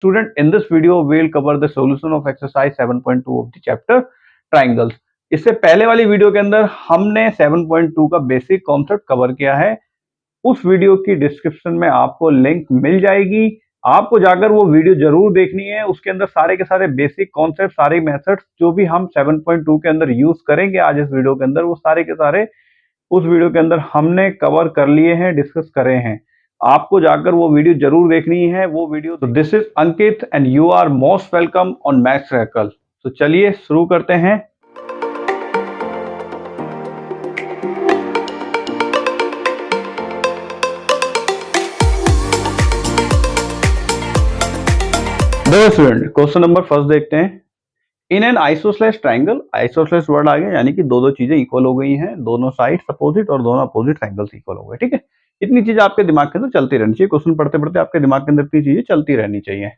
Student, in this video we'll cover the solution of exercise 7.2 of the chapter triangles. इससे पहले वाली video के अंदर हमने 7.2 का बेसिक कॉन्सेप्ट कवर किया है। उस वीडियो की डिस्क्रिप्शन में आपको लिंक मिल जाएगी, आपको जाकर वो वीडियो जरूर देखनी है। उसके अंदर सारे के सारे बेसिक कॉन्सेप्ट, सारे मेथड्स जो भी हम 7.2 के अंदर यूज करेंगे आज इस वीडियो के अंदर, वो सारे के सारे उस वीडियो के अंदर हमने कवर कर लिए हैं, डिस्कस करे हैं। आपको जाकर वो वीडियो जरूर देखनी है। वो वीडियो, तो this is Ankit and you are most welcome on Maths Circle. तो चलिए शुरू करते हैं। देखो स्टूडेंट, क्वेश्चन नंबर फर्स्ट देखते हैं। In an isosceles triangle, isosceles word आ गया यानी कि दो चीजें इक्वल हो गई हैं, दोनों साइड्स अपोजिट और दोनों अपोजिट एंगल्स इक्वल हो गए। ठीक है, इतनी चीजें आपके दिमाग के अंदर चलती रहनी चाहिए। क्वेश्चन पढ़ते पढ़ते आपके दिमाग के अंदर इतनी चीजें चलती रहनी चाहिए।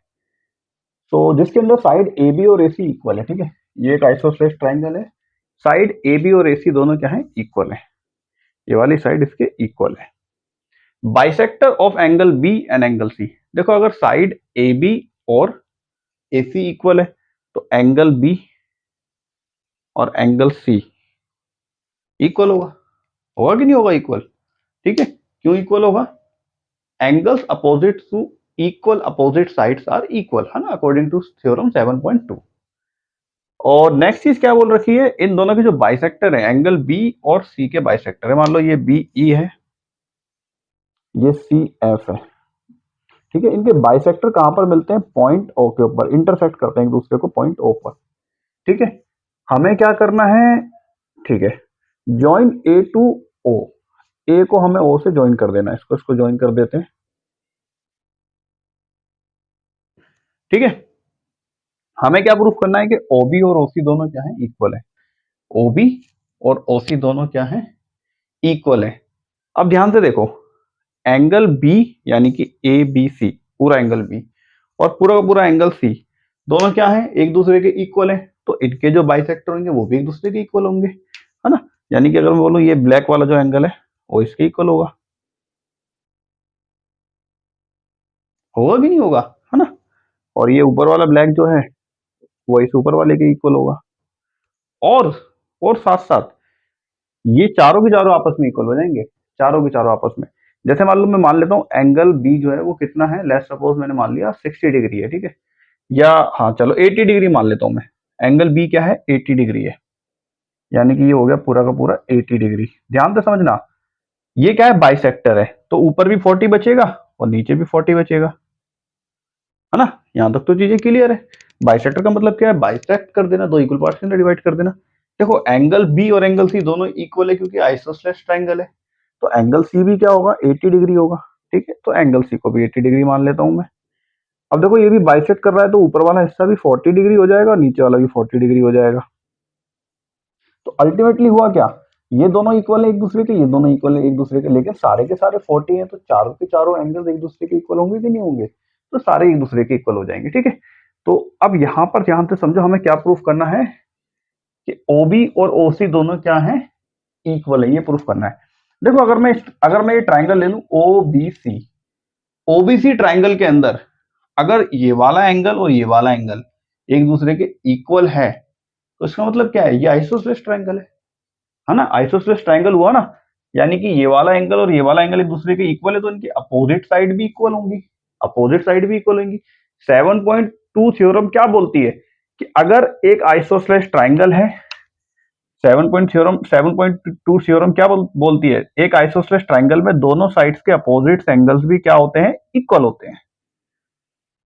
तो जिसके अंदर साइड ए बी और ए सी इक्वल है, ठीक है, ये एक आइसोसेलेस ट्राइंगल है। साइड ए बी और ए सी दोनों क्या है, इक्वल है। ये वाली साइड इसके इक्वल है। Bisector of angle B and angle C. देखो, अगर साइड ए बी और ए सी इक्वल है तो एंगल बी और एंगल सी इक्वल होगा। होगा कि नहीं होगा इक्वल? ठीक है, क्यों इक्वल होगा? Angles opposite to equal opposite sides are equal, है ना, अकॉर्डिंग टू थ्योरम 7.2। और नेक्स्ट चीज क्या बोल रखी है, इन दोनों के जो बाइसेक्टर है, एंगल बी और सी के बाइसेक्टर है। मान लो ये बी ई है, ये सी एफ है। ठीक है, इनके बाइसेक्टर कहां पर मिलते हैं? पॉइंट ओ के ऊपर, इंटरसेक्ट करते हैं एक दूसरे को पॉइंट ओ पर। ठीक है, हमें क्या करना है? ठीक है, ज्वाइन ए टू ओ। ए को हमें ओ से ज्वाइन कर देना है, इसको ज्वाइन कर देते हैं। ठीक है, हमें क्या प्रूफ करना है कि ओबी और ओसी दोनों क्या है, इक्वल है। ओबी और ओसी दोनों क्या है, इक्वल है। अब ध्यान से देखो, एंगल बी यानी कि ए बी सी, पूरा एंगल बी और पूरा का पूरा एंगल सी, दोनों क्या है, एक दूसरे के इक्वल है। तो इनके जो बाइसेक्टर होंगे वो भी एक दूसरे के इक्वल होंगे, है ना। यानी कि अगर मैं बोलूं ये ब्लैक वाला जो एंगल है वो इसके इक्वल होगा। होगा कि नहीं होगा, है ना। और ये ऊपर वाला ब्लैक जो है वो इस ऊपर वाले के इक्वल होगा। और साथ साथ ये चारों के चारों आपस में इक्वल हो जाएंगे, चारों के चारों आपस में। जैसे मान लो, मैं मान लेता हूँ एंगल बी जो है वो कितना है, लेट्स सपोज मैंने मान लिया 60 डिग्री है। ठीक है, या हाँ चलो 80 डिग्री मान लेता हूँ मैं। एंगल बी क्या है, 80 डिग्री है, यानी कि ये हो गया पूरा का पूरा 80 डिग्री। ध्यान से समझना, ये क्या है, बाइसेक्टर है, तो ऊपर भी 40 बचेगा और नीचे भी 40 बचेगा, है ना। यहां तक तो चीजें क्लियर है। बाइसेक्टर का मतलब क्या है, बाइसेक्ट कर देना, दो इक्वल पार्ट्स के अंदर डिवाइड कर देना। देखो, एंगल बी और एंगल सी दोनों इक्वल है क्योंकि आइसोसेलेस ट्राइंगल है, तो एंगल सी भी क्या होगा, 80 डिग्री होगा। ठीक है, तो एंगल सी को भी 80 डिग्री मान लेता हूं मैं। अब देखो, ये भी बाइसेक्ट कर रहा है तो ऊपर वाला हिस्सा भी 40 डिग्री हो जाएगा और नीचे वाला भी 40 डिग्री हो जाएगा। तो अल्टीमेटली हुआ क्या, ये दोनों इक्वल है एक दूसरे के, ये दोनों इक्वल है एक दूसरे के, लेकिन सारे के सारे 40 हैं, तो चारों के चारों एंगल्स एक दूसरे के इक्वल होंगे कि नहीं होंगे? तो सारे एक दूसरे के इक्वल हो जाएंगे। ठीक है, तो अब यहाँ पर ध्यान से समझो, हमें क्या प्रूफ करना है कि OB और OC दोनों क्या है, इक्वल है, ये प्रूफ करना है। देखो, अगर मैं ये ट्राइंगल ले लूं OBC, OBC ट्राइंगल के अंदर अगर ये वाला एंगल और ये वाला एंगल एक दूसरे के इक्वल है तो इसका मतलब क्या है, ये आइसोसेलेस ट्राइंगल है ना। आइसोसेलेस ट्राइंगल हुआ ना, यानी कि ये वाला एंगल और ये वाला एंगल एक दूसरे के इक्वल है, तो इनकी अपोजिट साइड भी इक्वल होंगी, अपोजिट साइड भी इक्वल होंगी। 7.2 थ्योरम क्या बोलती है कि अगर एक आइसोसेलेस ट्राइंगल है, 7.2 थ्योरम क्या बोलती है, एक आइसोसेलेस ट्राइंगल में दोनों साइड्स के अपोजिट एंगल्स भी क्या होते हैं, इक्वल होते हैं,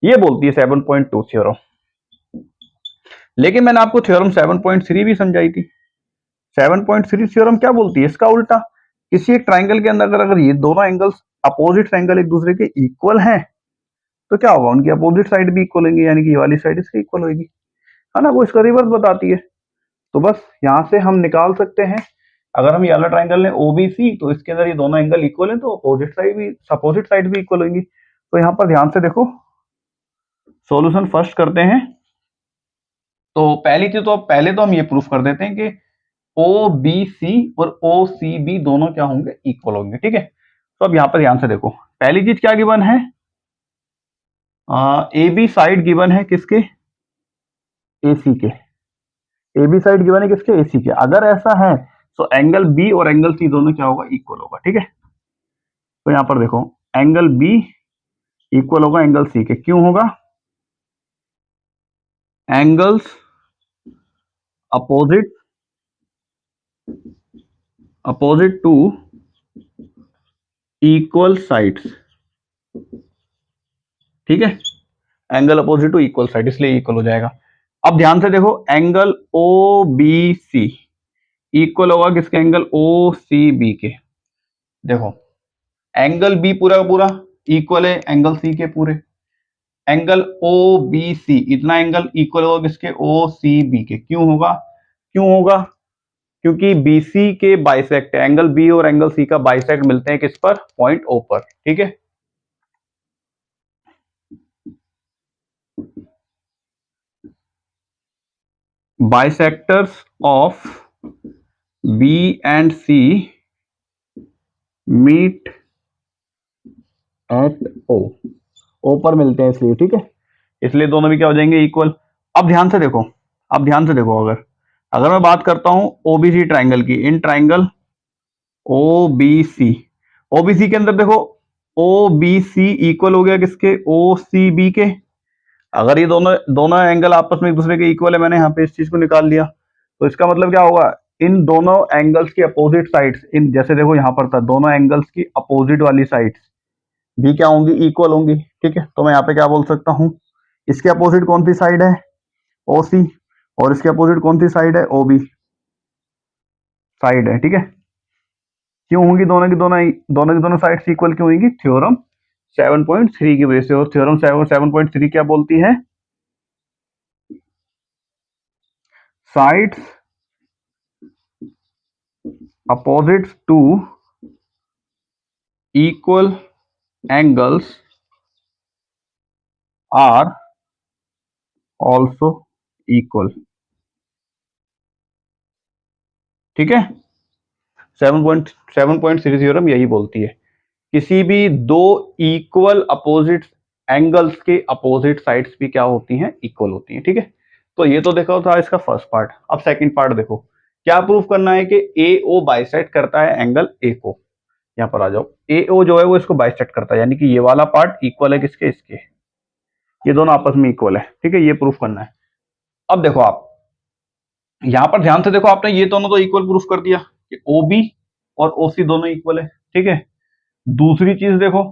ये बोलती है 7.2 थ्योरम। लेकिन मैंने आपको थ्योरम 7.3 भी समझाई थी। 7.3 थ्योरम क्या बोलती है, इसका उल्टा। किसी एक ट्राइंगल के अंदर अगर ये दोनों एंगल्स, अपोजिट एंगल एक दूसरे के इक्वल हैं, तो क्या होगा, उनकी अपोजिट साइड भी इक्वल होंगी, यानी कि ये वाली साइड इसके इक्वल होगी, है ना। वो इसका रिवर्स बताती है। तो बस यहां से हम निकाल सकते हैं, अगर हम ये वाला ट्राइंगल लें OBC, तो इसके अंदर ये दोनों एंगल इक्वल हैं, तो अपोजिट साइड भी इक्वल होंगी। तो यहाँ पर ध्यान से देखो, सॉल्यूशन फर्स्ट करते हैं। तो पहली चीज, तो पहले तो हम ये प्रूफ कर देते हैं कि OBC और OCB दोनों क्या होंगे, इक्वल होंगे। ठीक है, तो अब यहां पर ध्यान से देखो, पहली चीज क्या गिवन है, ए बी साइड गिवन है किसके, ए सी के। ए बी साइड गिवन है किसके, ए सी के। अगर ऐसा है तो एंगल बी और एंगल सी दोनों क्या होगा, इक्वल होगा। ठीक है, तो यहां पर देखो एंगल बी इक्वल होगा एंगल सी के। क्यों होगा, angles opposite opposite to equal sides. ठीक है, angle opposite to equal side, इसलिए इक्वल हो जाएगा। अब ध्यान से देखो angle O B C equal होगा किसके, एंगल ओ सी बी के। देखो एंगल बी पूरा का पूरा इक्वल है एंगल सी के पूरे। एंगल ओ बी सी इतना एंगल इक्वल होगा किसके, ओ सी बी के। क्यों होगा, क्यों होगा, क्योंकि बीसी के बाइसेक्ट, एंगल बी और एंगल सी का बाइसेक्ट मिलते हैं किस पर, पॉइंट ओ पर। ठीक है, bisectors of B and C meet at O पर मिलते हैं इसलिए। ठीक है, इसलिए दोनों भी क्या हो जाएंगे, इक्वल। अब ध्यान से देखो, अब ध्यान से देखो, अगर अगर मैं बात करता हूं ओबीसी ट्राइंगल की, इन ट्राइंगल ओबीसी, ओबीसी के अंदर देखो ओबीसी इक्वल हो गया किसके, ओ सी बी के। अगर ये दोनों दोनों एंगल आपस में एक दूसरे के इक्वल है, मैंने यहाँ पे इस चीज को निकाल लिया, तो इसका मतलब क्या होगा, इन दोनों एंगल्स की अपोजिट साइड्स, इन जैसे देखो यहाँ पर था, दोनों एंगल्स की अपोजिट वाली साइड्स भी क्या होंगी, इक्वल होंगी। ठीक है, तो मैं यहाँ पे क्या बोल सकता हूँ, इसके अपोजिट कौन सी साइड है, ओ सी, और इसके अपोजिट कौन सी साइड है, ओ बी साइड है। ठीक है, क्यों होंगी दोनों की दोनों, दोनों की दोनों साइड्स इक्वल क्यों होंगी, थ्योरम 7.3 की वजह से। और थ्योरम 7.3 क्या बोलती है, sides opposites to equal angles are also equal. ठीक है, 7.3 थ्योरम यही बोलती है, किसी भी दो इक्वल अपोजिट एंगल्स के अपोजिट साइड्स भी क्या होती हैं, इक्वल होती हैं। ठीक है, तो ये तो देखा था इसका फर्स्ट पार्ट। अब सेकंड पार्ट देखो, क्या प्रूफ करना है कि ए ओ बाइसेक्ट करता है एंगल ए को। यहां पर आ जाओ, ए ओ जो है वो इसको बाइसेक्ट करता है, यानी कि ये वाला पार्ट इक्वल है किसके, इसके, ये दोनों आपस में इक्वल है। ठीक है, ये प्रूफ करना है। अब देखो आप यहां पर ध्यान से देखो, आपने ये दोनों तो इक्वल प्रूफ कर दिया कि ओ बी और ओ सी दोनों इक्वल है। ठीक है, दूसरी चीज देखो,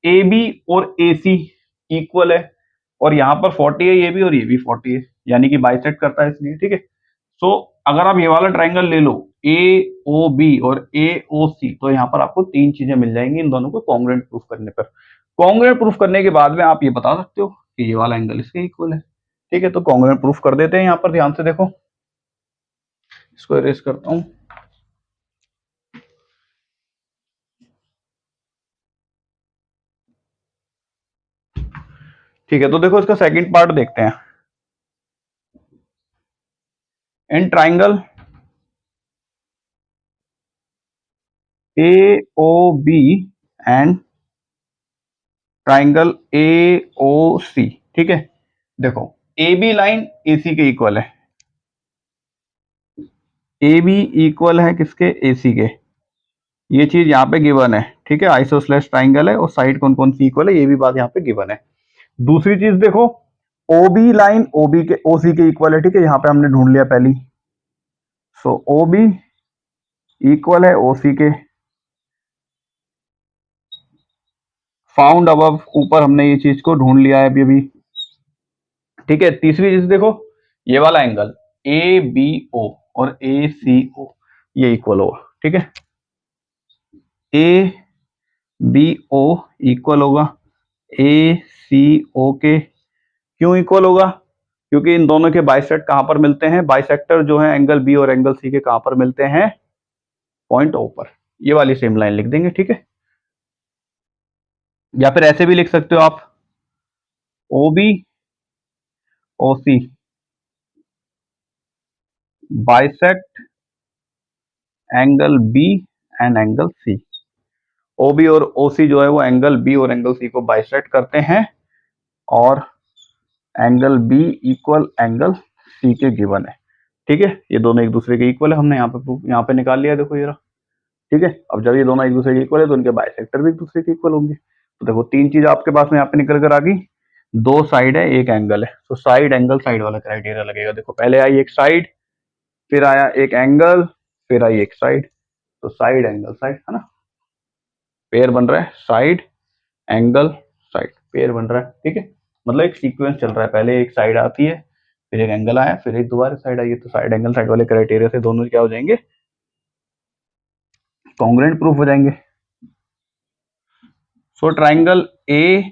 ए बी और ए सी इक्वल है, और यहां पर 40 है ये भी और ये भी 40 है, यानी कि बाइसेक्ट करता है इसलिए। ठीक है, सो अगर आप ये वाला ट्राइंगल ले लो, ए ओ बी और ए ओ सी, तो यहां पर आपको तीन चीजें मिल जाएंगी इन दोनों को कॉन्ग्रुएंट प्रूफ करने पर। कॉन्ग्रुएंट प्रूफ करने के बाद में आप ये बता सकते हो कि ये वाला एंगल इसके इक्वल है। ठीक है, तो कॉन्ग्रुएंट प्रूफ कर देते हैं। यहां पर ध्यान से देखो, इसको इरेज करता हूं। ठीक है, तो देखो इसका सेकंड पार्ट देखते हैं। In triangle A O B and triangle A O C. ठीक है, देखो A B line A C के इक्वल है, ए बी इक्वल है किसके, ए सी के। ये चीज यहाँ पे गिवन है। ठीक है, आइसोसेलेस ट्राइंगल है और साइड कौन कौन सी इक्वल है, ये भी बात यहाँ पे गिवन है। दूसरी चीज देखो, O B line O B के ओ सी के इक्वल है। ठीक है, यहाँ पे हमने ढूंढ लिया पहली, सो ओ बी इक्वल है ओ सी के, फाउंड अबव, ऊपर हमने ये चीज को ढूंढ लिया है अभी अभी। ठीक है, तीसरी चीज देखो, ये वाला एंगल ए बी ओ और ए सी ओ ये इक्वल होगा। ठीक है, ए बी ओ इक्वल होगा ए सी ओ के। क्यों इक्वल होगा, क्योंकि इन दोनों के बाइसेक्ट कहां पर मिलते हैं, बाइसेक्टर जो है एंगल बी और एंगल सी के कहां पर मिलते हैं, पॉइंट ओ पर। ये वाली सेम लाइन लिख देंगे। ठीक है, या फिर ऐसे भी लिख सकते हो आप, O B O C bisect angle B and angle C. O B और ओ सी जो है वो एंगल बी और एंगल सी को बाइसेक्ट करते हैं और angle B equal angle C के गिवन है। ठीक है, ये दोनों एक दूसरे के इक्वल है, हमने यहाँ पे निकाल लिया, देखो ये रहा। ठीक है, अब जब ये दोनों एक दूसरे के इक्वल है तो उनके बाइसेक्टर भी एक दूसरे के इक्वल होंगे। तो देखो तीन चीज आपके पास में यहाँ पे निकल कर आ गई, दो साइड है एक एंगल है, तो साइड एंगल साइड वाला क्राइटेरिया लगेगा। देखो पहले आई एक साइड, फिर आया एक एंगल, फिर आई एक साइड, तो साइड एंगल साइड है ना, पेयर बन रहा है, साइड एंगल साइड पेयर बन रहा है। ठीक है, मतलब एक सीक्वेंस चल रहा है, पहले एक साइड आती है, फिर एक एंगल आया, फिर एक दोबारा साइड आई है, तो साइड एंगल साइड वाले क्राइटेरिया से दोनों क्या हो जाएंगे, कॉन्ग्रुएंट प्रूफ हो जाएंगे। So triangle A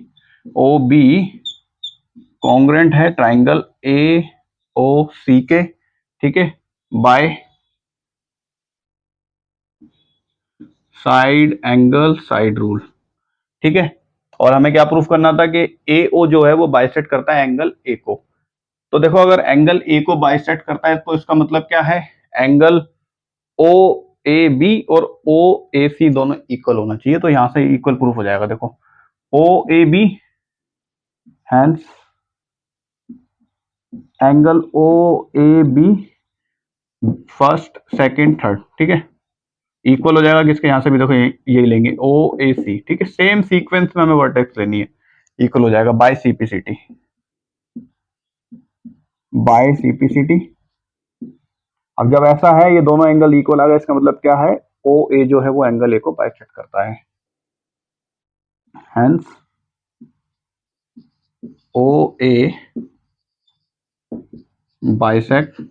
O B congruent है ट्राइंगल ए ओ सी के। ठीक है, by side angle side rule. ठीक है, और हमें क्या प्रूफ करना था कि ए ओ जो है वो बाइसेक्ट करता है एंगल ए को। तो देखो अगर एंगल ए को बाइसेक्ट करता है तो इसका मतलब क्या है, एंगल ओ ए बी और ओ ए सी दोनों इक्वल होना चाहिए, तो यहां से इक्वल प्रूफ हो जाएगा। देखो O A B hence angle O A B first second third, ठीक है, इक्वल हो जाएगा किसके, यहां से भी देखो यही लेंगे ओ ए सी। ठीक है, सेम सीक्वेंस में हमें वर्टेक्स लेनी है, इक्वल हो जाएगा बाय सीपीसीटी, बाय सीपीसीटी। अब जब ऐसा है ये दोनों एंगल इक्वल आ गए, इसका मतलब क्या है, ओ ए जो है वो एंगल ए को बाइसेक्ट करता है, hence O A bisect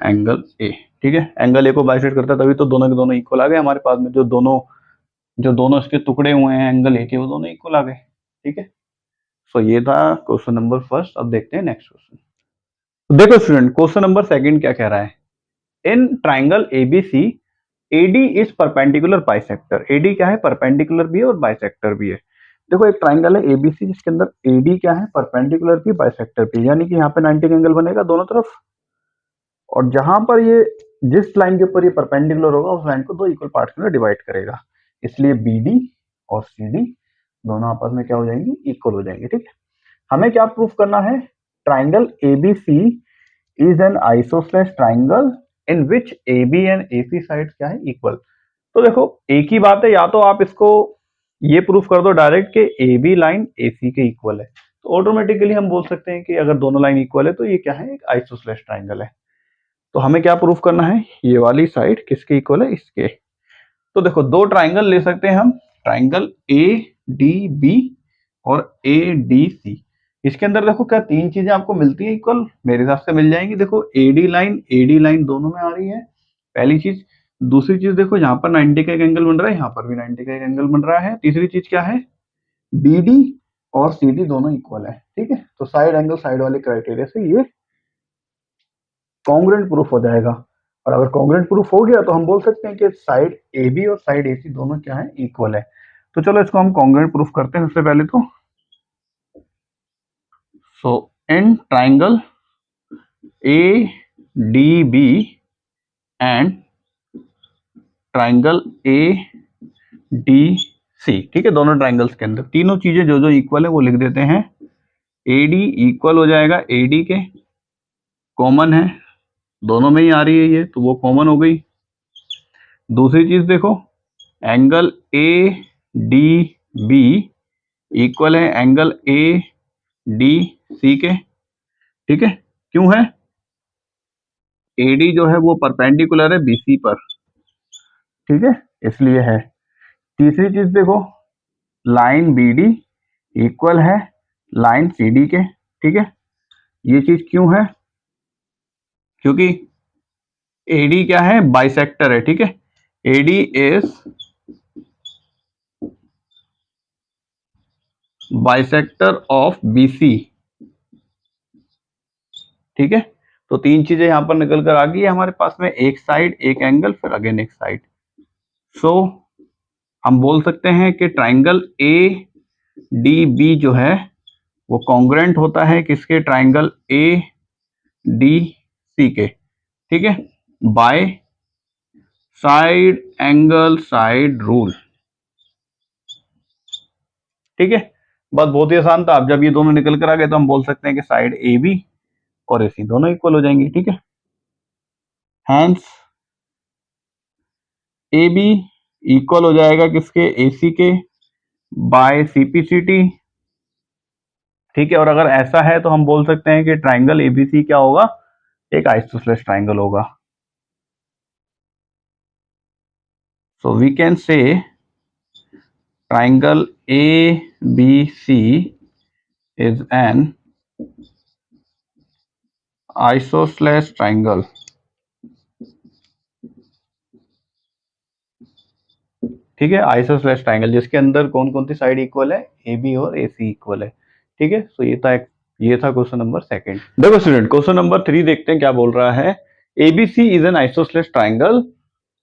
angle A. ठीक है, एंगल ए को बाइसेक्ट करता है, तभी तो दोनों के दोनों इक्वल आ गए हमारे पास में, जो दोनों इसके टुकड़े हुए हैं एंगल ए के, वो दोनों इक्वल आ गए। ठीक है, सो ये था क्वेश्चन नंबर फर्स्ट। अब देखते हैं नेक्स्ट क्वेश्चन। तो देखो स्टूडेंट, क्वेश्चन नंबर सेकंड क्या कह रहा है, in triangle ABC AD is perpendicular bisector. AD क्या है, परपेंडिकुलर भी है और बाइसेक्टर भी है। देखो एक ट्राइंगल है एबीसी जिसके अंदर एडी क्या है, परपेंडिकुलर भी बाइसेक्टर भी, यानी कि यहाँ पे 90 एंगल बनेगा दोनों तरफ, और जहां पर ये जिस लाइन के ऊपर ये परपेंडिकुलर होगा उस लाइन को दो इक्वल पार्ट्स में डिवाइड करेगा, इसलिए बीडी और सीडी दोनों आपस में क्या हो जाएंगे, इक्वल हो जाएंगे। ठीक है, हमें क्या प्रूफ करना है, triangle ABC is an isosceles triangle in which AB and AC sides क्या है, इक्वल। तो देखो एक ही बात है, या तो आप इसको ये प्रूफ कर दो डायरेक्ट कि AB लाइन AC के इक्वल है, तो ऑटोमेटिकली हम बोल सकते हैं कि अगर दोनों लाइन इक्वल है तो ये क्या है, एक आइसोसेलेस ट्राइंगल है। तो हमें क्या प्रूफ करना है, ये वाली साइड किसके इक्वल है, इसके। तो देखो दो ट्राइंगल ले सकते हैं हम, ट्राइंगल ADB और ADC। इसके अंदर देखो क्या तीन चीजें आपको मिलती है इक्वल, मेरे हिसाब से मिल जाएंगी। देखो AD लाइन दोनों में आ रही है, पहली चीज। दूसरी चीज देखो यहाँ पर 90 का एक एंगल बन रहा है, यहाँ पर भी 90 का एक एंगल बन रहा है। तीसरी चीज क्या है, BD और CD दोनों इक्वल है। ठीक है, तो साइड एंगल साइड वाले क्राइटेरिया से ये कॉन्ग्रुएंट प्रूफ हो जाएगा। और अगर कॉन्ग्रुएंट प्रूफ हो गया तो हम बोल सकते हैं कि साइड AB और साइड AC दोनों क्या है, इक्वल है। तो चलो इसको हम कॉन्ग्रुएंट प्रूफ करते हैं सबसे पहले तो। So in triangle ADB and triangle ADC, ठीक है, दोनों ट्राइंगल्स के अंदर तीनों चीजें जो जो इक्वल है वो लिख देते हैं। AD इक्वल हो जाएगा AD के, कॉमन है, दोनों में ही आ रही है ये, तो वो कॉमन हो गई। दूसरी चीज देखो, एंगल ADB इक्वल है एंगल ADC के। ठीक है, क्यों है, AD जो है वो परपेंडिकुलर है BC पर, ठीक है, इसलिए है। तीसरी चीज देखो, लाइन BD इक्वल है लाइन CD के। ठीक है, ये चीज क्यों है, क्योंकि AD क्या है, बाइसेक्टर है। ठीक है, AD is bisector of BC। ठीक है, तो तीन चीजें यहां पर निकल कर आ गई है हमारे पास में, एक साइड एक एंगल फिर अगेन एक साइड। सो हम बोल सकते हैं कि ट्राइंगल ADB जो है वो कॉन्ग्रुएंट होता है किसके, ट्राइंगल ADC के। ठीक है, by side angle side rule. ठीक है, बस बहुत ही आसान था। अब जब ये दोनों निकल कर आ गए तो हम बोल सकते हैं कि साइड ए बी और ए सी दोनों इक्वल हो जाएंगी। ठीक है, हैंस ए बी इक्वल हो जाएगा किसके, ए सी के, by C P C T. ठीक है, और अगर ऐसा है तो हम बोल सकते हैं कि ट्राइंगल एबीसी क्या होगा, एक आइसोसेलेस ट्राइंगल होगा। So we can say triangle ABC is an isosceles triangle। ठीक है, आइसोसेलेस ट्राइंगल जिसके अंदर कौन कौन सी साइड इक्वल है, ए बी और ए सी इक्वल है। ठीक है, सो ये था क्वेश्चन नंबर सेकंड। देखो स्टूडेंट, क्वेश्चन नंबर 3 देखते हैं क्या बोल रहा है। ABC is an isosceles triangle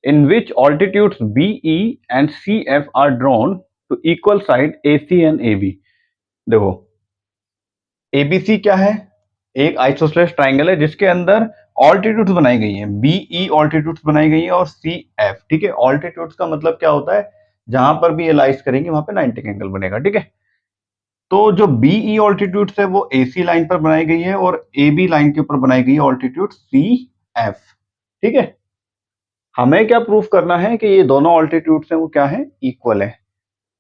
in which altitudes BE and CF are drawn to equal side AC and AB। देखो ABC क्या है, एक आइसोसेलेस ट्राइंगल है जिसके अंदर ऑल्टीट्यूड्स बनाई गई हैं, BE ऑल्टीट्यूड्स बनाई गई हैं और CF। ठीक है, ऑल्टीट्यूड्स का मतलब क्या होता है, जहां पर भी एलाइज करेंगे वहां पे 90 एंगल बनेगा। ठीक है, तो जो BE ऑल्टीट्यूड्स है वो AC लाइन पर बनाई गई है और AB लाइन के ऊपर बनाई गई है ऑल्टीट्यूड CF। ठीक है, हमें क्या प्रूफ करना है कि ये दोनों ऑल्टीट्यूड्स हैं वो क्या है, इक्वल है।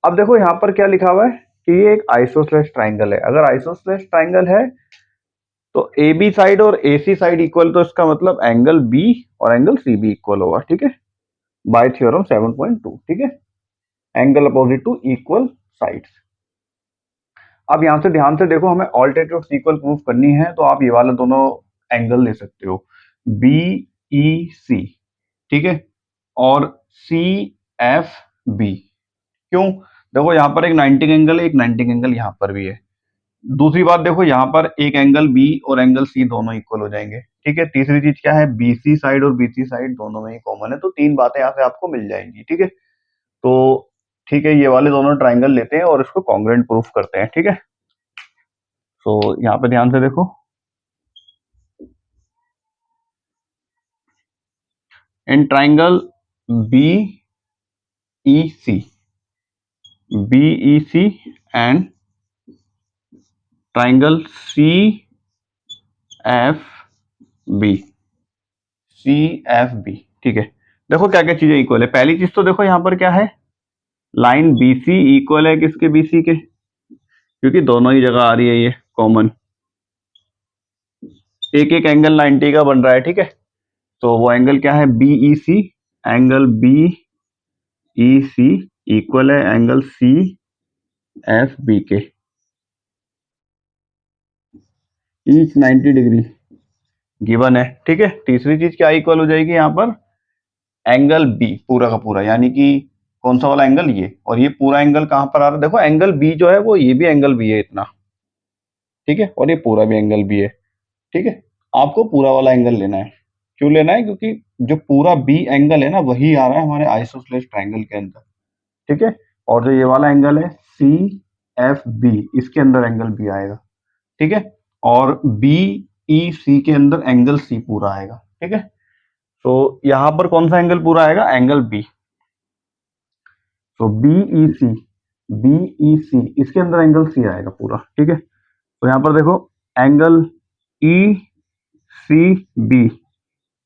अब देखो यहाँ पर क्या लिखा हुआ है कि ये एक आइसोसेलेस ट्राइंगल है। अगर आइसोसेलेस ट्राइंगल है तो ए बी साइड और ए सी साइड इक्वल, तो इसका मतलब एंगल बी और एंगल सी बी इक्वल होगा। ठीक है, बाय थ्योरम 7.2। ठीक है, angle opposite to equal sides. अब यहां से ध्यान से देखो, हमें ऑल्टीट्यूड्स इक्वल प्रूफ करनी है तो आप ये वाले दोनों एंगल ले सकते हो, बी ई सी। ठीक है, और सी एफ बी। क्यों, देखो यहाँ पर एक 90 एंगल है, एक 90 एंगल यहाँ पर भी है। दूसरी बात देखो, यहाँ पर एक एंगल बी और एंगल सी दोनों इक्वल हो जाएंगे। ठीक है, तीसरी चीज क्या है, बीसी साइड और बीसी साइड दोनों में ही कॉमन है। तो तीन बातें यहाँ से आपको मिल जाएंगी। ठीक है, तो ठीक है, ये वाले दोनों ट्राइंगल लेते हैं और इसको कॉन्ग्रुएंट प्रूफ करते हैं। ठीक है, तो यहाँ पे ध्यान से देखो, in triangle B E C, BEC and triangle CFB, CFB। ठीक है, देखो क्या क्या चीजें इक्वल है। पहली चीज तो देखो यहाँ पर क्या है, लाइन BC इक्वल है किसके, BC के, क्योंकि दोनों ही जगह आ रही है ये कॉमन। एक एक एंगल 90 का बन रहा है। ठीक है, तो वो एंगल क्या है, BEC, एंगल BEC इक्वल है एंगल CFB के, ईच 90 डिग्री गिवन है। ठीक है, तीसरी चीज क्या इक्वल हो जाएगी यहाँ पर, एंगल बी पूरा का पूरा, यानी कि कौन सा वाला एंगल, ये, और ये पूरा एंगल कहां पर आ रहा है, देखो एंगल बी जो है वो ये भी एंगल बी है इतना। ठीक है, और ये पूरा भी एंगल बी है। ठीक है, आपको पूरा वाला एंगल लेना है। क्यों लेना है, क्योंकि जो पूरा बी एंगल है ना वही आ रहा है हमारे आइसोसेलेस ट्राइंगल के अंदर। ठीक है, और जो ये वाला एंगल है सी एफ बी, इसके अंदर एंगल बी आएगा। ठीक है, और बी ई सी के अंदर एंगल सी पूरा आएगा। ठीक है, तो यहां पर कौन सा एंगल पूरा आएगा, एंगल बी। तो BEC, BEC इसके अंदर एंगल सी आएगा पूरा। ठीक है, तो यहां पर देखो एंगल ECB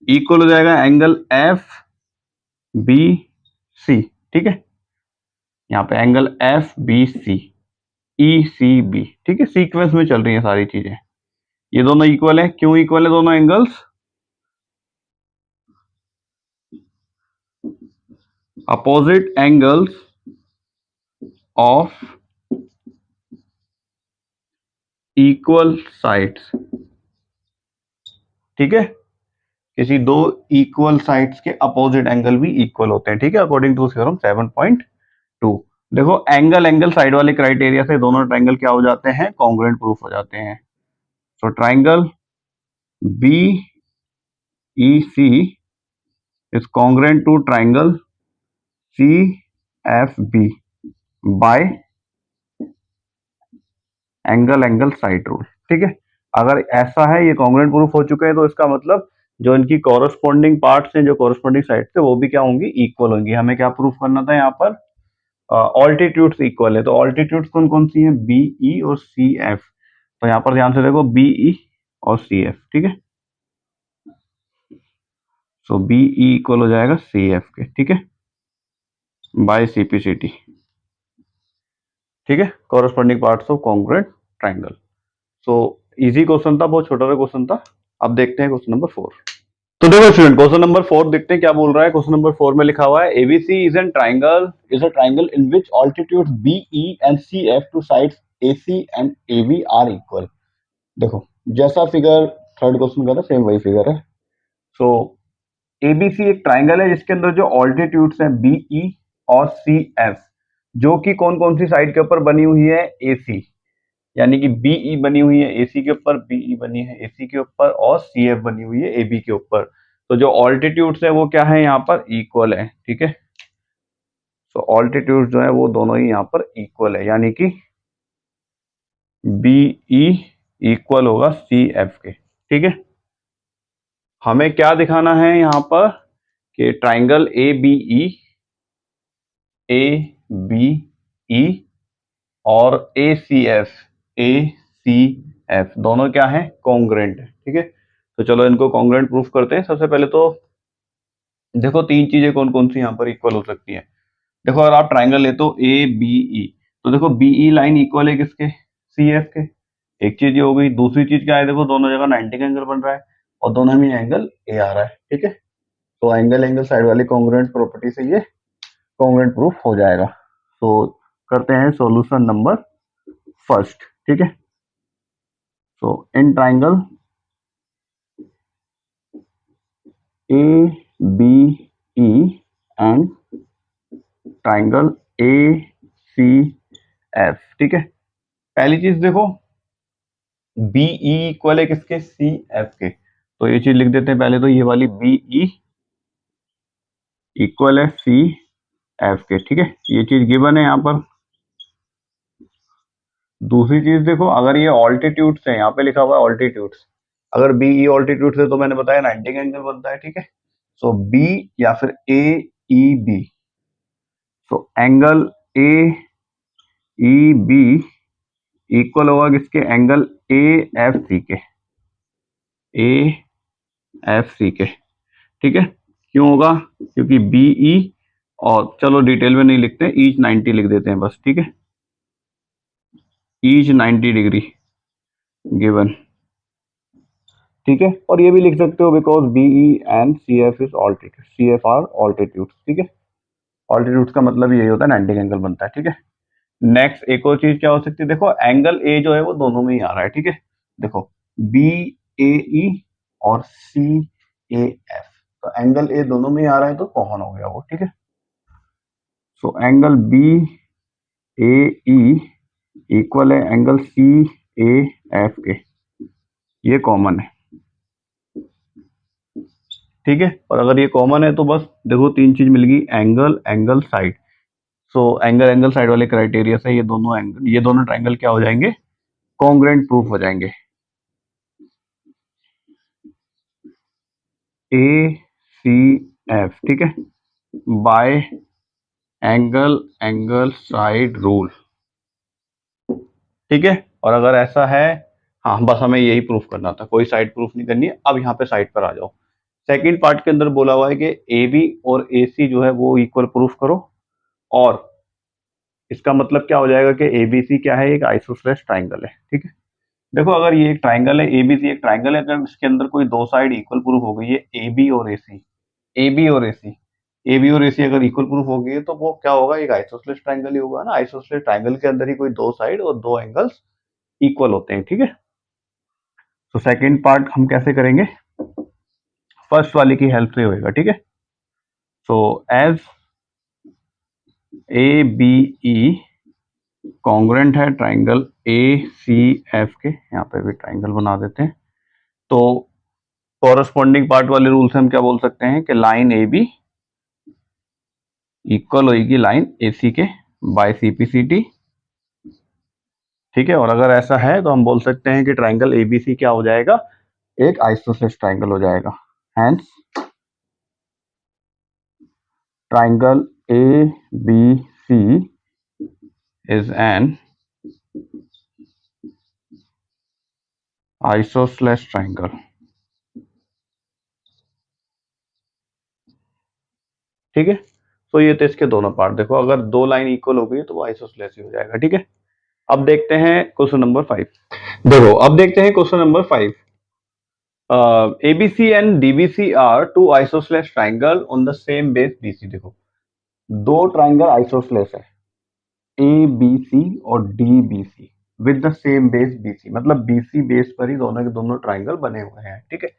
इक्वल हो जाएगा एंगल FBC। ठीक है, यहाँ पे एंगल FBC ECB। ठीक है, सीक्वेंस में चल रही है सारी चीजें, ये दोनों इक्वल है। क्यों इक्वल है दोनों angles, opposite angles of equal sides. ठीक है, किसी दो इक्वल साइड्स के अपोजिट एंगल भी इक्वल होते हैं। ठीक है, अकॉर्डिंग टू थ्योरम 7.2। देखो एंगल एंगल साइड वाले क्राइटेरिया से दोनों ट्राइंगल क्या हो जाते हैं, कॉन्ग्रुएंट प्रूफ हो जाते हैं। So triangle BEC is congruent to triangle CFB by angle angle side rule. ठीक है, अगर ऐसा है, ये कॉन्ग्रुएंट प्रूफ हो चुके हैं, तो इसका मतलब जो इनकी कॉरस्पॉन्डिंग पार्ट्स हैं, जो कॉरस्पॉन्डिंग साइड थे, वो भी क्या होंगी, इक्वल होंगी। हमें क्या प्रूफ करना था यहाँ पर, ऑल्टीट्यूड्स इक्वल है, तो ऑल्टीट्यूड्स कौन कौन सी हैं, बी ई और सी एफ। तो यहाँ पर ध्यान से देखो बी ई और सी एफ, ठीक है। सो बी ई इक्वल हो जाएगा सी एफ के, ठीक है, by C P C T, ठीक है, corresponding parts of congruent triangle. So easy question था, बहुत छोटा सा क्वेश्चन था। अब देखते हैं क्वेश्चन नंबर 4। तो देखो स्टूडेंट, क्वेश्चन नंबर 4 देखते हैं क्या बोल रहा है। क्वेश्चन नंबर 4 में लिखा हुआ है ABC is a triangle in which altitude BE and CF to sides AC and AB are equal. देखो जैसा फिगर थर्ड क्वेश्चन का था सेम वही फिगर है। सो एबीसी एक ट्राइंगल है जिसके अंदर जो ऑल्टीट्यूड्स हैं बीई और सीएफ, जो कि कौन कौन सी साइड के ऊपर बनी हुई है, एसी, यानी कि बीई बनी हुई है एसी के ऊपर, बीई बनी है एसी के ऊपर, और सीएफ बनी हुई है एबी के ऊपर। तो जो ऑल्टीट्यूड्स है वो क्या है, यहाँ पर इक्वल है, ठीक है। तो ऑल्टीट्यूड जो है वो दोनों ही यहाँ पर इक्वल है, यानी कि बीई इक्वल होगा सीएफ के, ठीक है। हमें क्या दिखाना है यहाँ पर कि ट्राइंगल ए बी ई और ए सी एफ दोनों क्या है, कॉन्ग्रुएंट है, ठीक है। तो चलो इनको कॉन्ग्रुएंट प्रूफ करते हैं। सबसे पहले तो देखो तीन चीजें कौन कौन सी यहाँ पर इक्वल हो सकती है। देखो अगर आप ट्राइंगल लेते हो ए बी ई, तो देखो बीई लाइन इक्वल है किसके, सी एफ के, एक चीज ये हो गई। दूसरी चीज क्या है, देखो दोनों जगह 90 का एंगल बन रहा है और दोनों में एंगल ए आ रहा है, ठीक है। तो एंगल एंगल साइड वाली कॉन्ग्रुएंट प्रॉपर्टी से ये कॉन्ग्रुएंट प्रूफ हो जाएगा। तो करते हैं सॉल्यूशन नंबर फर्स्ट, ठीक है। So in triangle A B E and triangle A C F, ठीक है। पहली चीज देखो बीई इक्वल है किसके, सी एफ के, तो ये चीज लिख देते हैं पहले। तो ये वाली बीई इक्वल है सी एफ के, ठीक है, ये चीज गिवन है यहाँ पर। दूसरी चीज देखो, अगर ये ऑल्टीट्यूड्स है, यहाँ पे लिखा हुआ है ऑल्टीट्यूड्स, अगर बीई ऑल्टीट्यूड है तो मैंने बताया 90 का एंगल बनता है, ठीक है। सो बी या फिर A E B, so angle A E B equal होगा किसके, एंगल ए एफ सी के, ए एफ सी के, ठीक है। क्यों होगा, क्योंकि बीई, और चलो डिटेल में नहीं लिखते, ईच 90 लिख देते हैं बस, ठीक है, ईच 90 डिग्री गिवन, ठीक है। और ये भी लिख सकते हो because BE and C F is altitude, C F are altitude, ठीक है। ऑल्टीट्यूड का मतलब यही होता है 90 का एंगल बनता है, ठीक है। नेक्स्ट एक और चीज क्या हो सकती है, देखो एंगल ए जो है वो दोनों में ही आ रहा है, ठीक है। देखो बी ए ई और सी ए एफ, तो एंगल ए दोनों में ही आ रहा है तो कॉमन हो गया वो, ठीक है। सो एंगल बी ए ई इक्वल है एंगल सी ए एफ के, ये कॉमन है, ठीक है। और अगर ये कॉमन है तो बस देखो तीन चीज मिल गई, angle angle side. So angle angle side वाले क्राइटेरिया से ये दोनों एंगल, ये दोनों ट्राइंगल क्या हो जाएंगे, कॉन्ग्रुएंट प्रूफ हो जाएंगे। ए सी एफ, ठीक है, bye angle angle side rule, ठीक है। और अगर ऐसा है, हाँ बस हमें यही प्रूफ करना था, कोई साइड प्रूफ नहीं करनी है। अब यहाँ पे साइड पर आ जाओ। सेकंड पार्ट के अंदर बोला हुआ है कि ए बी और ए सी जो है वो इक्वल प्रूफ करो, और इसका मतलब क्या हो जाएगा कि एबीसी क्या है, एक आइसोसेलेस ट्राइंगल है, ठीक है। देखो अगर ये एक ट्राइंगल है, एबीसी एक ट्राइंगल है, अगर इसके अंदर कोई दो साइड इक्वल प्रूफ हो गई है, ए बी और ए सी, ए बी और ए सी, ए बी और ए सी अगर इक्वल प्रूफ हो गई है तो वो क्या होगा, एक आइसोसेलेस ट्राइंगल ही होगा ना। आइसोसेलेस ट्राइंगल के अंदर ही कोई दो साइड और दो एंगल्स इक्वल होते हैं, ठीक है। तो सेकेंड पार्ट हम कैसे करेंगे, फर्स्ट वाले की हेल्प से होएगा, ठीक है। So as A B E congruent है ट्राइंगल ए सी एफ के, यहाँ पे भी ट्राइंगल बना देते हैं। तो कॉरस्पॉन्डिंग पार्ट वाले रूल से हम क्या बोल सकते हैं कि लाइन ए बी इक्वल होगी लाइन ए सी के by C P C T, ठीक है। और अगर ऐसा है तो हम बोल सकते हैं कि ट्राइंगल ए बी सी क्या हो जाएगा, एक आइसोसेलेस ट्राइंगल हो जाएगा। Hence triangle A B C is an isosceles triangle. ठीक है, तो ये थे इसके दोनों पार्ट। देखो अगर दो लाइन इक्वल हो गई तो वो आइसोसेलेस ही हो जाएगा। ठीक है, अब देखते हैं क्वेश्चन नंबर 5। देखो अब देखते हैं question number 5। ABC and DBC are two isosceles triangle on the same base BC। देखो दो ट्राइंगल आइसोसेलेस है, ABC और DBC with the same base BC, मतलब BC बेस पर ही दोनों के दोनों ट्राइंगल बने हुए हैं। ठीक है,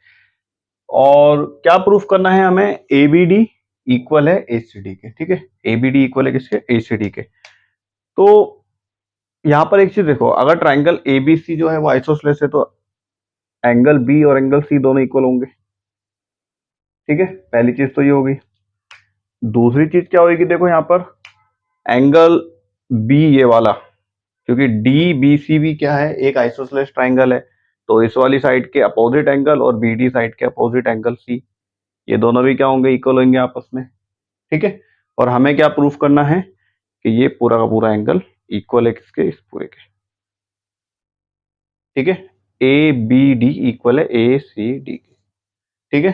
और क्या प्रूफ करना है हमें? ABD इक्वल है ACD के। ठीक है, ABD इक्वल है किसके? ACD के। तो यहां पर एक चीज देखो, अगर ट्राइंगल ABC जो है वो आइसोसेलेस है तो एंगल B और एंगल C दोनों इक्वल होंगे। ठीक है, पहली चीज तो ये होगी। दूसरी चीज क्या होगी? देखो यहां पर एंगल B ये वाला, क्योंकि DBC भी क्या है? एक आइसोसेलेस ट्राइंगल है, तो इस वाली साइड के अपोजिट एंगल और BD साइड के अपोजिट एंगल C, ये दोनों भी क्या होंगे? इक्वल होंगे आपस में। ठीक है, और हमें क्या प्रूफ करना है कि ये पूरा का पूरा एंगल इक्वल है किसके? इस पूरे के। ठीक है, ABD इक्वल है ACD के। ठीक है,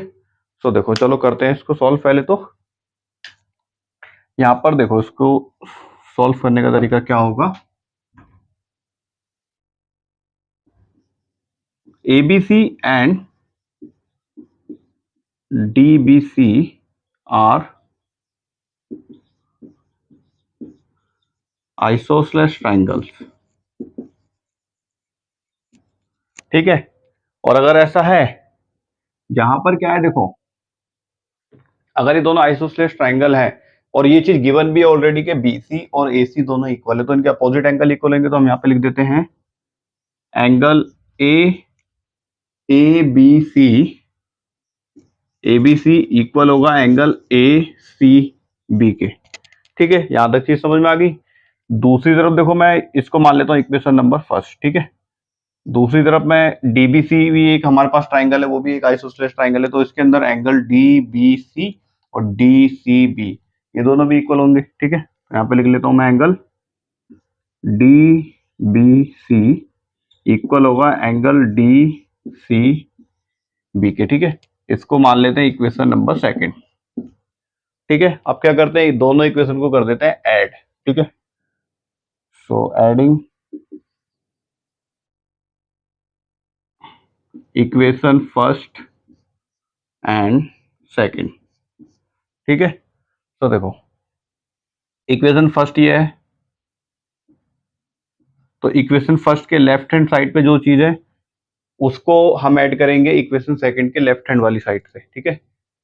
तो देखो चलो करते हैं इसको सॉल्व। पहले तो यहां पर देखो इसको सॉल्व करने का तरीका क्या होगा? ABC and DBC are isosceles triangles. ठीक है, और अगर ऐसा है जहां पर क्या है, देखो अगर ये दोनों आइसोसेलेस ट्राइंगल है और ये चीज गिवन भी है ऑलरेडी के BC और AC दोनों इक्वल है, तो इनके अपोजिट एंगल इक्वल होंगे, तो हम यहाँ पे लिख देते हैं एंगल ABC ABC इक्वल होगा एंगल ACB के। ठीक है, यहां तक चीज समझ में आ गई। दूसरी तरफ देखो, मैं इसको मान लेता हूँ इक्वेशन नंबर फर्स्ट। ठीक है, दूसरी तरफ मैं DBC भी एक हमारे पास ट्राइंगल है, वो भी एक आइसोसेलेस ट्राइंगल है, तो इसके अंदर एंगल DBC और DCB ये दोनों भी इक्वल होंगे। ठीक है, यहाँ पे लिख लेता हूं मैं एंगल DBC इक्वल होगा एंगल DCB के। ठीक है, इसको मान लेते हैं इक्वेशन नंबर सेकंड। ठीक है, अब क्या करते हैं? दोनों इक्वेशन को कर देते हैं ऐड। ठीक है, so adding equation first and second. ठीक है, तो देखो इक्वेशन फर्स्ट ये है, तो इक्वेशन फर्स्ट के लेफ्ट हैंड साइड पे जो चीज है उसको हम ऐड करेंगे इक्वेशन सेकंड के लेफ्ट हैंड वाली साइड से। ठीक है,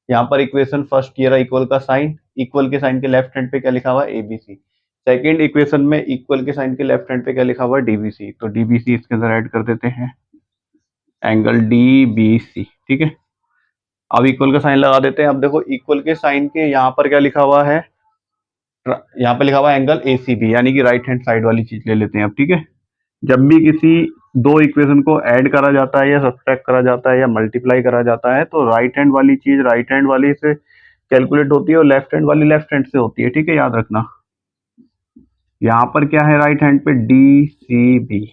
यहाँ पर इक्वेशन फर्स्ट ये रहा इक्वल का साइन, इक्वल के साइन के लेफ्ट हैंड पे क्या लिखा हुआ है? ABC। सेकंड इक्वेशन में इक्वल के साइन के लेफ्ट हैंड पे क्या लिखा हुआ है? DBC। तो DBC इसके अंदर ऐड कर देते हैं एंगल DBC। ठीक है, अब इक्वल का साइन लगा देते हैं। अब देखो इक्वल के साइन के यहाँ पर क्या लिखा हुआ है? यहाँ पे लिखा हुआ है एंगल ACB, यानी कि राइट हैंड साइड वाली चीज ले लेते हैं अब। ठीक है, जब भी किसी दो इक्वेशन को ऐड करा जाता है या सब्ट्रैक्ट करा जाता है या मल्टीप्लाई करा जाता है, तो राइट हैंड वाली चीज राइट हैंड वाली से कैलकुलेट होती है और लेफ्ट हैंड वाली लेफ्ट हैंड से होती है। ठीक है, याद रखना। यहाँ पर क्या है राइट हैंड पे? DCB।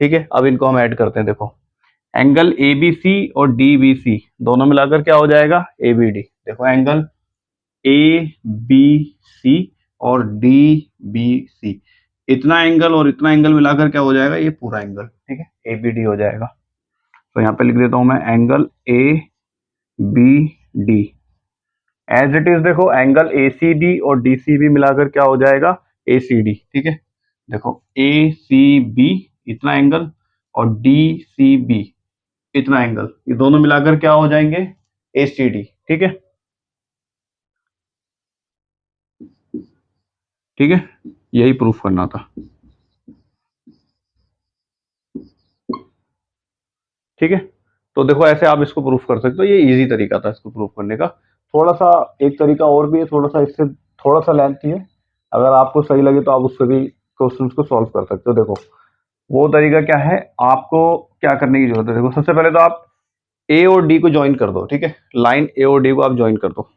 ठीक है, अब इनको हम ऐड करते हैं। देखो एंगल ABC और DBC दोनों मिलाकर क्या हो जाएगा? ABD। देखो एंगल ABC और DBC, इतना एंगल और इतना एंगल मिलाकर क्या हो जाएगा? ये पूरा एंगल। ठीक है, ABD हो जाएगा। तो यहाँ पे लिख देता हूं मैं angle ABD as it is. देखो एंगल ACB और DCB मिलाकर क्या हो जाएगा? ACD। ठीक है, देखो ACB इतना एंगल और DCB इतना एंगल, ये दोनों मिलाकर क्या हो जाएंगे? ACD। ठीक है, ठीक है, यही प्रूफ करना था। ठीक है, तो देखो ऐसे आप इसको प्रूफ कर सकते हो, ये इजी तरीका था इसको प्रूफ करने का। थोड़ा सा एक तरीका और भी है, थोड़ा सा इससे थोड़ा सा लेंथी है, अगर आपको सही लगे तो आप उससे भी क्वेश्चंस को सॉल्व कर सकते हो। देखो वो तरीका क्या है, आपको क्या करने की जरूरत है? देखो सबसे पहले तो आप A और D को ज्वाइन कर दो। ठीक है, लाइन A और D को आप ज्वाइन कर दो।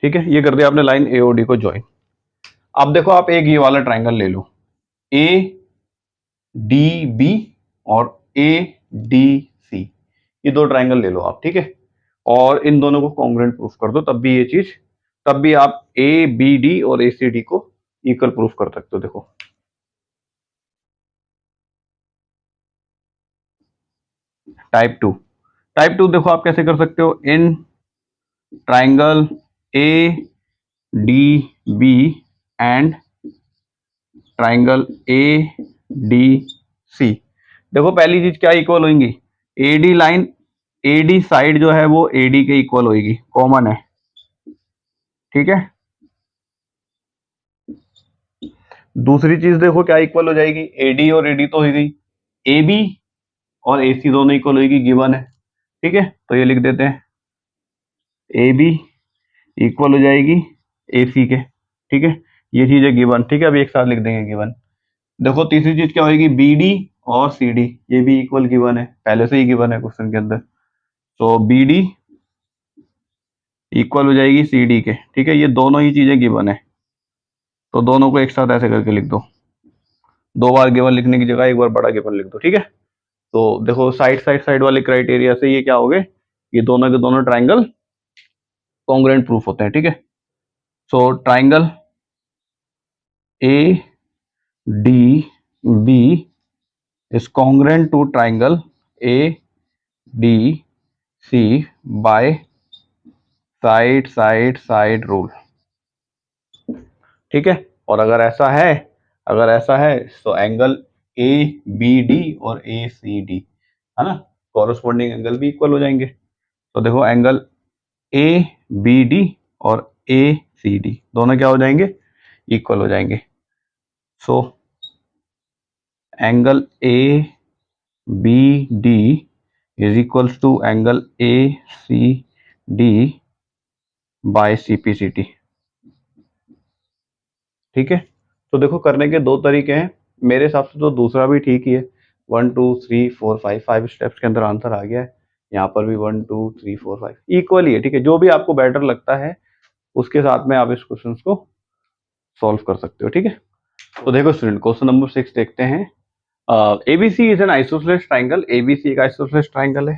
ठीक है, ये कर दिया आपने लाइन एओडी को ज्वाइन। अब देखो आप एक ये वाला ट्राइंगल ले लो, ए डी बी और ए डी सी, ये दो ट्राइंगल ले लो आप, ठीक है, और इन दोनों को कॉन्ग्रुएंट प्रूफ कर दो, तब भी ये चीज, तब भी आप ए बी डी और ए सी डी को इक्वल प्रूफ कर सकते हो। देखो टाइप टू देखो आप कैसे कर सकते हो, in triangle A D B and triangle A D C, देखो पहली चीज क्या इक्वल होंगी, एडी लाइन, एडी साइड जो है वो एडी के इक्वल होगी, कॉमन है, ठीक है। दूसरी चीज देखो क्या इक्वल हो जाएगी, एडी और एडी तो हो गई, ए बी और ए सी दोनों इक्वल होगी, गिवन है, ठीक है, तो ये लिख देते हैं ए बी इक्वल हो जाएगी ए सी के, ठीक है, ये चीज है गिवन, ठीक है, अभी एक साथ लिख देंगे गिवन। देखो तीसरी चीज क्या होगी, बी डी और सी डी, ये भी इक्वल गिवन है, पहले से ही गिवन है क्वेश्चन के अंदर, तो बी डी इक्वल हो जाएगी सी डी के, ठीक है, ये दोनों ही चीजें गिवन है, तो दोनों को एक साथ ऐसे करके लिख दो, दो बार गिवन लिखने की जगह एक बार बड़ा गिवन लिख दो, ठीक है। तो देखो साइड वाले क्राइटेरिया से ये क्या हो गए, ये दोनों के दोनों ट्राइंगल कॉन्ग्रुएंट प्रूफ होते हैं, ठीक है। So triangle A D B is congruent to triangle A D C by side rule, ठीक है। और अगर ऐसा है तो एंगल ए बी डी और ए सी डी, है ना, कॉरस्पॉन्डिंग एंगल भी इक्वल हो जाएंगे। तो देखो एंगल ए बी डी और ए सी डी दोनों क्या हो जाएंगे, इक्वल हो जाएंगे। So angle A B D is equals to angle A C D by C P C T, ठीक है। तो देखो करने के दो तरीके हैं, मेरे हिसाब से तो दूसरा भी ठीक ही है, 1 2 3 4 5 5 स्टेप्स के अंदर आंसर आ गया है, यहाँ पर भी 1 2 3 4 5 इक्वल ही है, ठीक है, जो भी आपको बेटर लगता है उसके साथ में आप इस क्वेश्चन को सॉल्व कर सकते हो, ठीक है। तो देखो स्टूडेंट क्वेश्चन नंबर 6 देखते हैं, ABC is an isosceles triangle, ABC एक आइसोसेलेस ट्राइंगल है,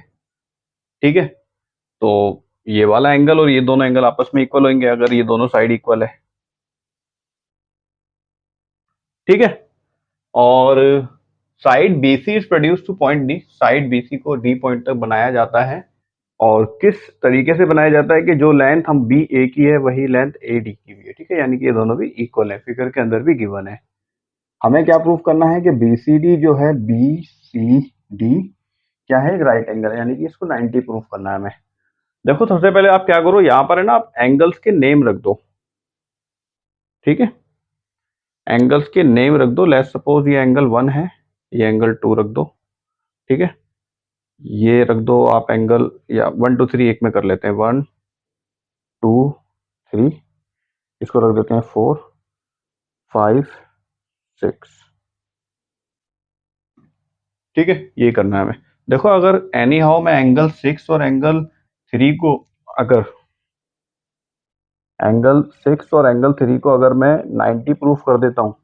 ठीक है, तो ये वाला एंगल और ये दोनों एंगल आपस में इक्वल होंगे अगर ये दोनों साइड इक्वल है, ठीक है। और side BC is produce two point D, side BC को डी पॉइंट तक बनाया जाता है, और किस तरीके से बनाया जाता है कि जो लेंथ हम बी ए की है वही लेंथ ए डी की भी है, ठीक है, यानी कि ये दोनों भी इक्वल है, फिगर के अंदर भी गिवन है। हमें क्या प्रूफ करना है कि बी सी डी जो है, बी सी डी क्या है, एक राइट एंगल है, यानी कि इसको 90 प्रूफ करना है हमें। देखो सबसे पहले आप क्या करो, यहाँ पर है ना, आप एंगल्स के नेम रख दो, ठीक है, एंगल्स के नेम रख दो, लेट्स सपोज ये एंगल 1 है, ये एंगल 2 रख दो, ठीक है, ये रख दो आप एंगल, या 1 2 3 एक में कर लेते हैं, 1 2 3, इसको रख देते हैं 4 5 6, ठीक है, ये करना है हमें। देखो अगर एनी हाउ मैं एंगल 6 और एंगल 3 को, अगर एंगल 6 और एंगल 3 को अगर मैं 90 प्रूफ कर देता हूँ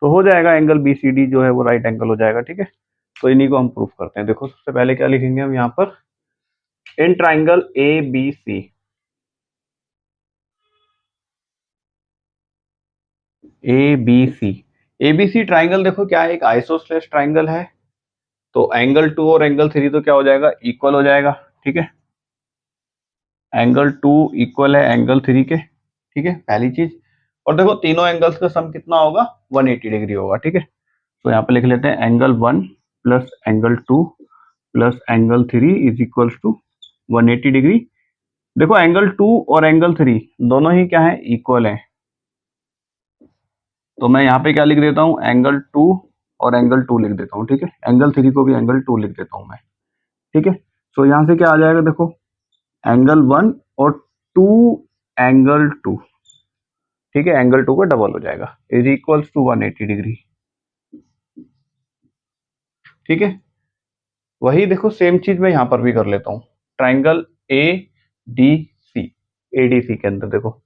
तो हो जाएगा, एंगल बी सी डी जो है वो राइट एंगल हो जाएगा, ठीक है। तो इन्हीं को हम प्रूफ करते हैं। देखो सबसे पहले क्या लिखेंगे हम यहाँ पर, in triangle A B C, A B C, A B C triangle देखो क्या है, एक आइसोसेलेस ट्राइंगल है, तो एंगल 2 और एंगल 3 तो क्या हो जाएगा, इक्वल हो जाएगा, ठीक है, एंगल 2 इक्वल है एंगल 3 के, ठीक है, पहली चीज। और देखो तीनों एंगल्स का सम कितना होगा, 180 डिग्री होगा, ठीक है। तो यहाँ पे लिख लेते हैं angle 1 plus angle 2 plus angle 3 is equals to 180 degree. देखो एंगल 2 और एंगल 3 दोनों ही क्या है, इक्वल है, तो मैं यहाँ पे क्या लिख देता हूँ, एंगल 2 और एंगल 2 लिख देता हूँ, ठीक है, एंगल 3 को भी एंगल 2 लिख देता हूँ मैं, ठीक है। तो यहाँ से क्या आ जाएगा, देखो एंगल 1 और 2 एंगल 2, ठीक है, एंगल 2 का डबल हो जाएगा, इज इक्वल्स टू 180 डिग्री, ठीक है। वही देखो सेम चीज मैं यहाँ पर भी कर लेता हूँ, triangle A D C, A D C के अंदर देखो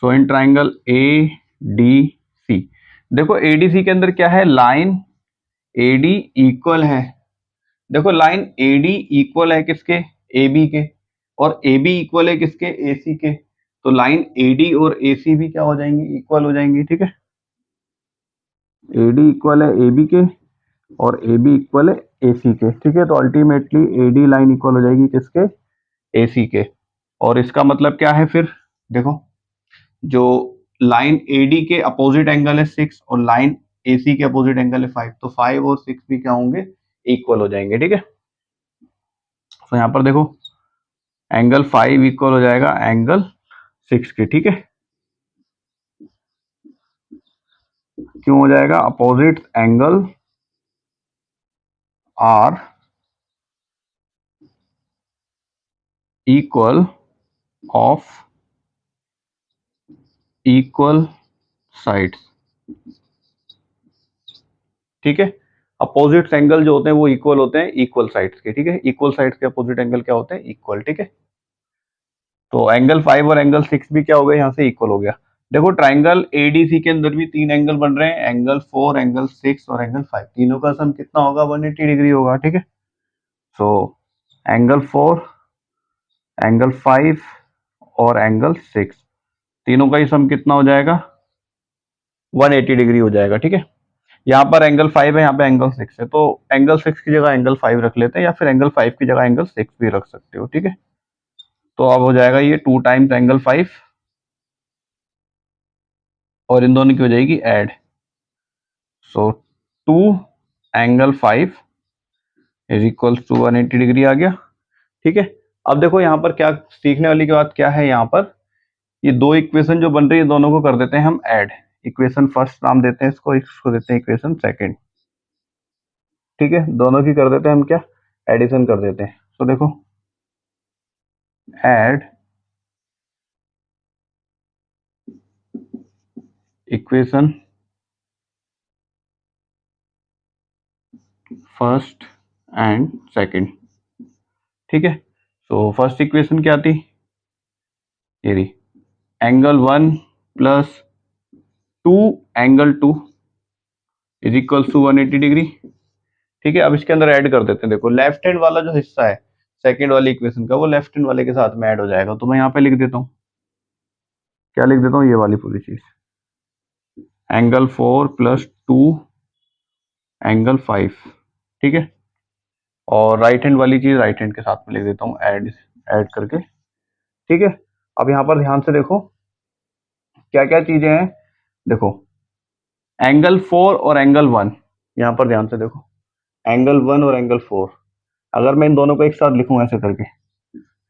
सो इन ट्राइंगल ADC, देखो ADC के अंदर क्या है, लाइन AD इक्वल है, देखो लाइन AD इक्वल है किसके, AB के, और AB इक्वल है किसके, AC के, तो लाइन AD और AC भी क्या हो जाएंगी, इक्वल हो जाएंगी। ठीक है, AD इक्वल है AB के और AB इक्वल है AC के। ठीक है, तो अल्टीमेटली AD लाइन इक्वल हो जाएगी किसके, AC के। और इसका मतलब क्या है फिर, देखो जो लाइन AD के अपोजिट एंगल है 6 और लाइन AC के अपोजिट एंगल है 5, तो 5 और 6 भी क्या होंगे, इक्वल हो जाएंगे। ठीक है, तो यहाँ पर देखो एंगल 5 इक्वल हो जाएगा एंगल 6 के। ठीक है, क्यों हो जाएगा, opposite angle are equal of equal sides. ठीक है, अपोजिट एंगल जो होते हैं वो इक्वल होते हैं इक्वल साइड्स के। ठीक है, इक्वल साइड्स के अपोजिट एंगल क्या होते हैं, इक्वल। ठीक है, तो एंगल 5 और एंगल 6 भी क्या हो गए, यहाँ से इक्वल हो गया। देखो ट्राइंगल ADC के अंदर भी 3 एंगल बन रहे हैं, एंगल 4, एंगल 6 और एंगल 5, तीनों का सम कितना होगा, 180 डिग्री होगा। ठीक है, सो एंगल 4, एंगल 5 और एंगल 6, तीनों का ही सम कितना हो जाएगा, 180 डिग्री हो जाएगा। ठीक है, यहाँ पर एंगल 5 है, यहाँ पे एंगल 6 है, तो एंगल 6 की जगह एंगल 5 रख लेते हैं, या फिर एंगल 5 की जगह एंगल 6 भी रख सकते हो। ठीक है, तो अब हो जाएगा ये 2 टाइम्स एंगल 5 और इन दोनों की हो जाएगी add, so 2 angle 5 is equal to 180 degree आ गया। ठीक है, अब देखो यहाँ पर क्या सीखने वाली की बात क्या है, यहाँ पर ये दो इक्वेशन जो बन रही है दोनों को कर देते हैं हम ऐड। इक्वेशन फर्स्ट नाम देते हैं इसको, इसको देते हैं इक्वेशन सेकंड। ठीक है, दोनों की कर देते हैं हम क्या, एडिशन कर देते हैं। तो देखो add equation first and second. ठीक है, तो फर्स्ट इक्वेशन क्या थी, ये रही, angle 1 plus 2 angle 2 is equal to 180 degree. ठीक है, अब इसके अंदर ऐड कर देते हैं। देखो लेफ्ट हैंड वाला जो हिस्सा है सेकंड वाली इक्वेशन का, वो लेफ्ट हैंड वाले के साथ में ऐड हो जाएगा, तो मैं यहाँ पे लिख देता हूँ, क्या लिख देता हूँ, ये वाली पूरी चीज, एंगल 4 प्लस 2 एंगल 5। ठीक है, और राइट हैंड वाली चीज राइट हैंड के साथ में लिख देता हूँ, ऐड ऐड करके। ठीक है, अब यहाँ पर ध्यान से देखो क्या क्या चीजें हैं। देखो एंगल 4 और एंगल 1, यहाँ पर ध्यान से देखो एंगल 1 और एंगल 4, अगर मैं इन दोनों को एक साथ लिखूं ऐसे करके,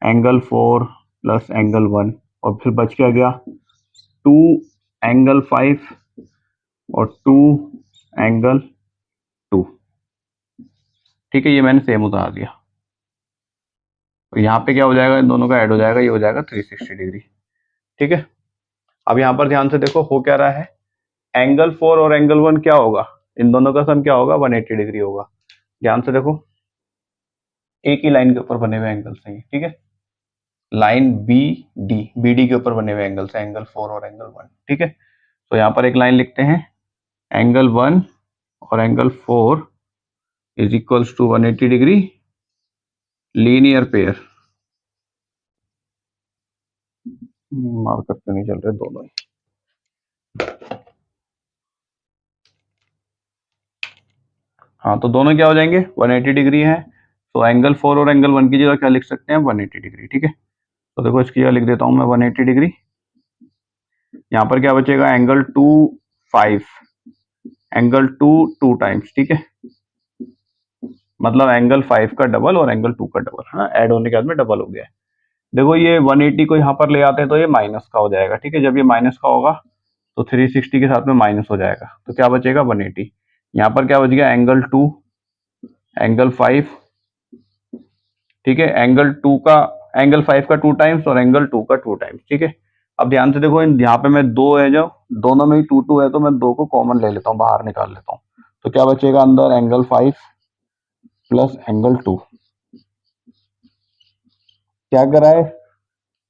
एंगल 4 प्लस एंगल 1, और फिर बच क्या गया 2 एंगल 5 और 2 एंगल 2। ठीक है, ये मैंने सेम उतार दिया, तो यहाँ पे क्या हो जाएगा, इन दोनों का ऐड हो जाएगा, ये हो जाएगा 360 डिग्री। ठीक है, अब यहाँ पर ध्यान से देखो हो क्या रहा है, एंगल 4 और एंगल 1 क्या होगा, इन दोनों का सम क्या होगा, 180 डिग्री होगा। ध्यान से देखो एक ही लाइन के ऊपर बने हुए एंगल हैं। ठीक है, लाइन BD के ऊपर बने हुए एंगल्स हैं, एंगल 4 और एंगल 1। ठीक है, तो यहाँ पर एक लाइन लिखते हैं, एंगल 1 और angle 4 is equals to 180 degree, linear pair. Marker तो नहीं चल रहे दोनों ही, हाँ तो दोनों क्या हो जाएंगे, 180 डिग्री है, तो एंगल 4 और एंगल 1 की जगह क्या लिख सकते हैं, 180 डिग्री। ठीक है, तो देखो इसकी जगह लिख देता हूँ मैं 180 डिग्री। यहाँ पर क्या बचेगा, एंगल 2 5, एंगल 2 2 टाइम्स। ठीक है, मतलब एंगल 5 का डबल और एंगल 2 का डबल, हाँ ऐड होने के बाद में डबल हो गया है। देखो ये 180 को यहाँ पर ले आते हैं तो ये माइनस का हो जाएगा। ठीक है, जब ये माइनस का होगा तो 360 के साथ में माइनस हो जाएगा, तो क्या बचेगा 180। यहाँ पर क्या बच गया, एंगल 2 एंगल 5। ठीक है, एंगल 5 का 2 टाइम्स और एंगल 2 का 2 टाइम्स। ठीक है, अब ध्यान से देखो यहाँ पे मैं 2 है, जो दोनों में ही 2 2 है, तो मैं 2 को कॉमन ले लेता हूँ, बाहर निकाल लेता हूँ, तो क्या बचेगा अंदर, एंगल 5 प्लस एंगल 2। क्या करा है,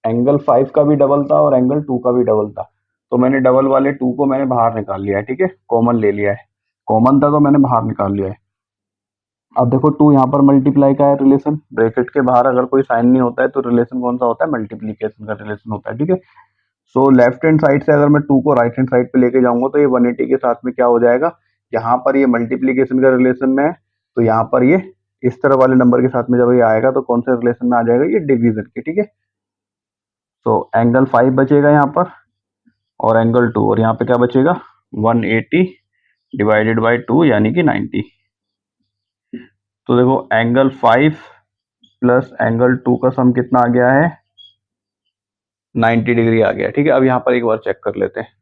एंगल 5 का भी डबल था और एंगल 2 का भी डबल था, तो मैंने डबल वाले 2 को मैंने बाहर निकाल लिया है, ठीक है, कॉमन ले लिया है, कॉमन था तो मैंने बाहर निकाल लिया है। अब देखो 2 यहाँ पर मल्टीप्लाई का है रिलेशन, ब्रैकेट के बाहर अगर कोई साइन नहीं होता है तो रिलेशन कौन सा होता है, मल्टीप्लीकेशन का रिलेशन होता है, ठीक है। सो लेफ्ट हैंड साइड से अगर मैं 2 को राइट हैंड साइड पे लेके जाऊंगा तो ये 180 के साथ में क्या हो जाएगा, यहाँ पर ये मल्टीप्लीकेशन का रिलेशन में है, तो यहाँ पर ये इस तरह वाले नंबर के साथ में जब ये आएगा तो कौन से रिलेशन में आ जाएगा, ये डिवीजन के, ठीक है। सो एंगल 5 बचेगा यहाँ पर और एंगल 2, और यहाँ पे क्या बचेगा 180 डिवाइडेड बाई 2 यानी कि 90। तो देखो एंगल 5 प्लस एंगल 2 का सम कितना आ गया है, 90 डिग्री आ गया, ठीक है। अब यहाँ पर एक बार चेक कर लेते हैं,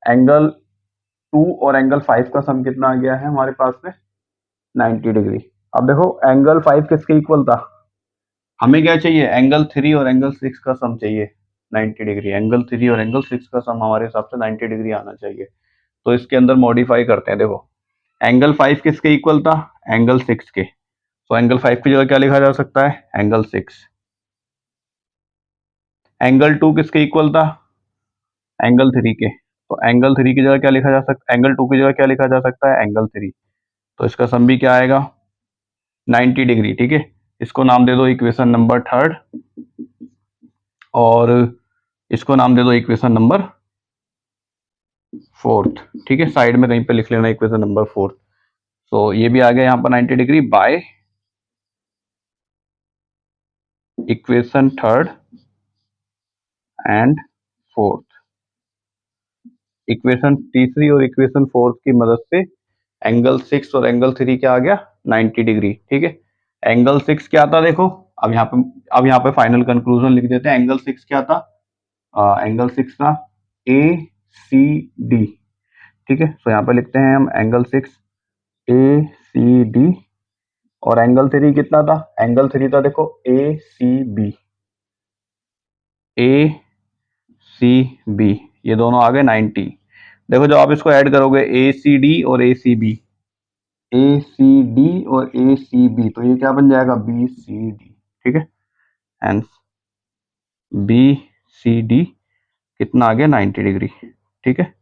एंगल 2 और एंगल 5 का सम कितना आ गया है हमारे पास में, 90 डिग्री। अब देखो एंगल 5 किसके इक्वल था, हमें क्या चाहिए, एंगल 3 और एंगल 6 का सम चाहिए 90 डिग्री, एंगल 3 और एंगल 6 का सम हमारे हिसाब से 90 डिग्री आना चाहिए। तो इसके अंदर मॉडिफाई करते हैं, देखो एंगल 5 किसके इक्वल था, एंगल 6 के, तो एंगल 5 की जगह क्या लिखा जा सकता है, एंगल 6। एंगल 2 किसके इक्वल था, एंगल 3 के, तो एंगल 3 की जगह क्या लिखा जा सकता है, एंगल 2 की जगह क्या लिखा जा सकता है, एंगल 3। तो इसका सम भी क्या आएगा, 90 डिग्री, ठीक है। इसको नाम दे दो इक्वेशन नंबर 3 और इसको नाम दे दो इक्वेशन नंबर 4, ठीक है। साइड में कहीं पे लिख लेना इक्वेशन नंबर 4। तो ये भी आ गया यहाँ पर 90 degree by equation 3 and 4। Equation तीसरी और इक्वेशन 4 की मदद से एंगल 6 और एंगल 3 क्या आ गया, 90 डिग्री, ठीक है। एंगल 6 क्या था देखो, अब यहाँ पे फाइनल कंक्लूजन लिख देते हैं। एंगल 6 क्या था, एंगल 6 था ए सी डी, ठीक है। तो यहाँ पे लिखते हैं हम एंगल 6 ए सी डी, और एंगल 3 कितना था, एंगल 3 था देखो ए सी बी, ए सी बी, ये दोनों आ गए 90। देखो जब आप इसको ऐड करोगे ए सी डी और ए सी बी, ए सी डी और ए सी बी, तो ये क्या बन जाएगा, बी सी डी, ठीक है। एंड बी सी डी कितना आ गया, 90 डिग्री, ठीक है।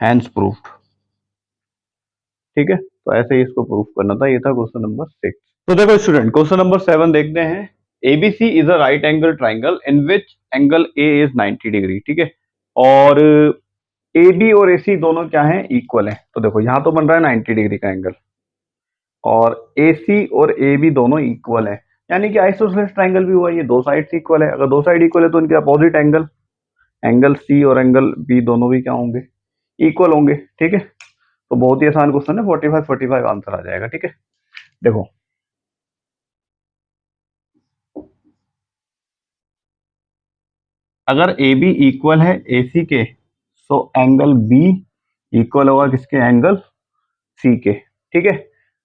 हैंस प्रूफ्ड, ठीक है। तो ऐसे ही इसको प्रूफ करना था, ये था क्वेश्चन नंबर 6। तो देखो स्टूडेंट क्वेश्चन नंबर 7 देखते हैं। ABC is a right angle triangle in which angle A is 90 degree, ठीक है। और AB और AC दोनों क्या है, इक्वल है। तो देखो यहाँ तो बन रहा है 90 डिग्री का एंगल, और AC और AB दोनों इक्वल है, यानी कि आइसोसेलेस ट्राइंगल भी हुआ, ये दो साइड इक्वल है। अगर दो साइड इक्वल है तो इनके अपोजिट एंगल, एंगल C और एंगल B दोनों भी क्या होंगे, इक्वल होंगे, ठीक है। तो बहुत ही आसान क्वेश्चन है, 45 आंसर आ जाएगा, ठीक है। देखो अगर ए बी इक्वल है ए सी के, तो एंगल बी इक्वल होगा किसके, एंगल सी के, ठीक है।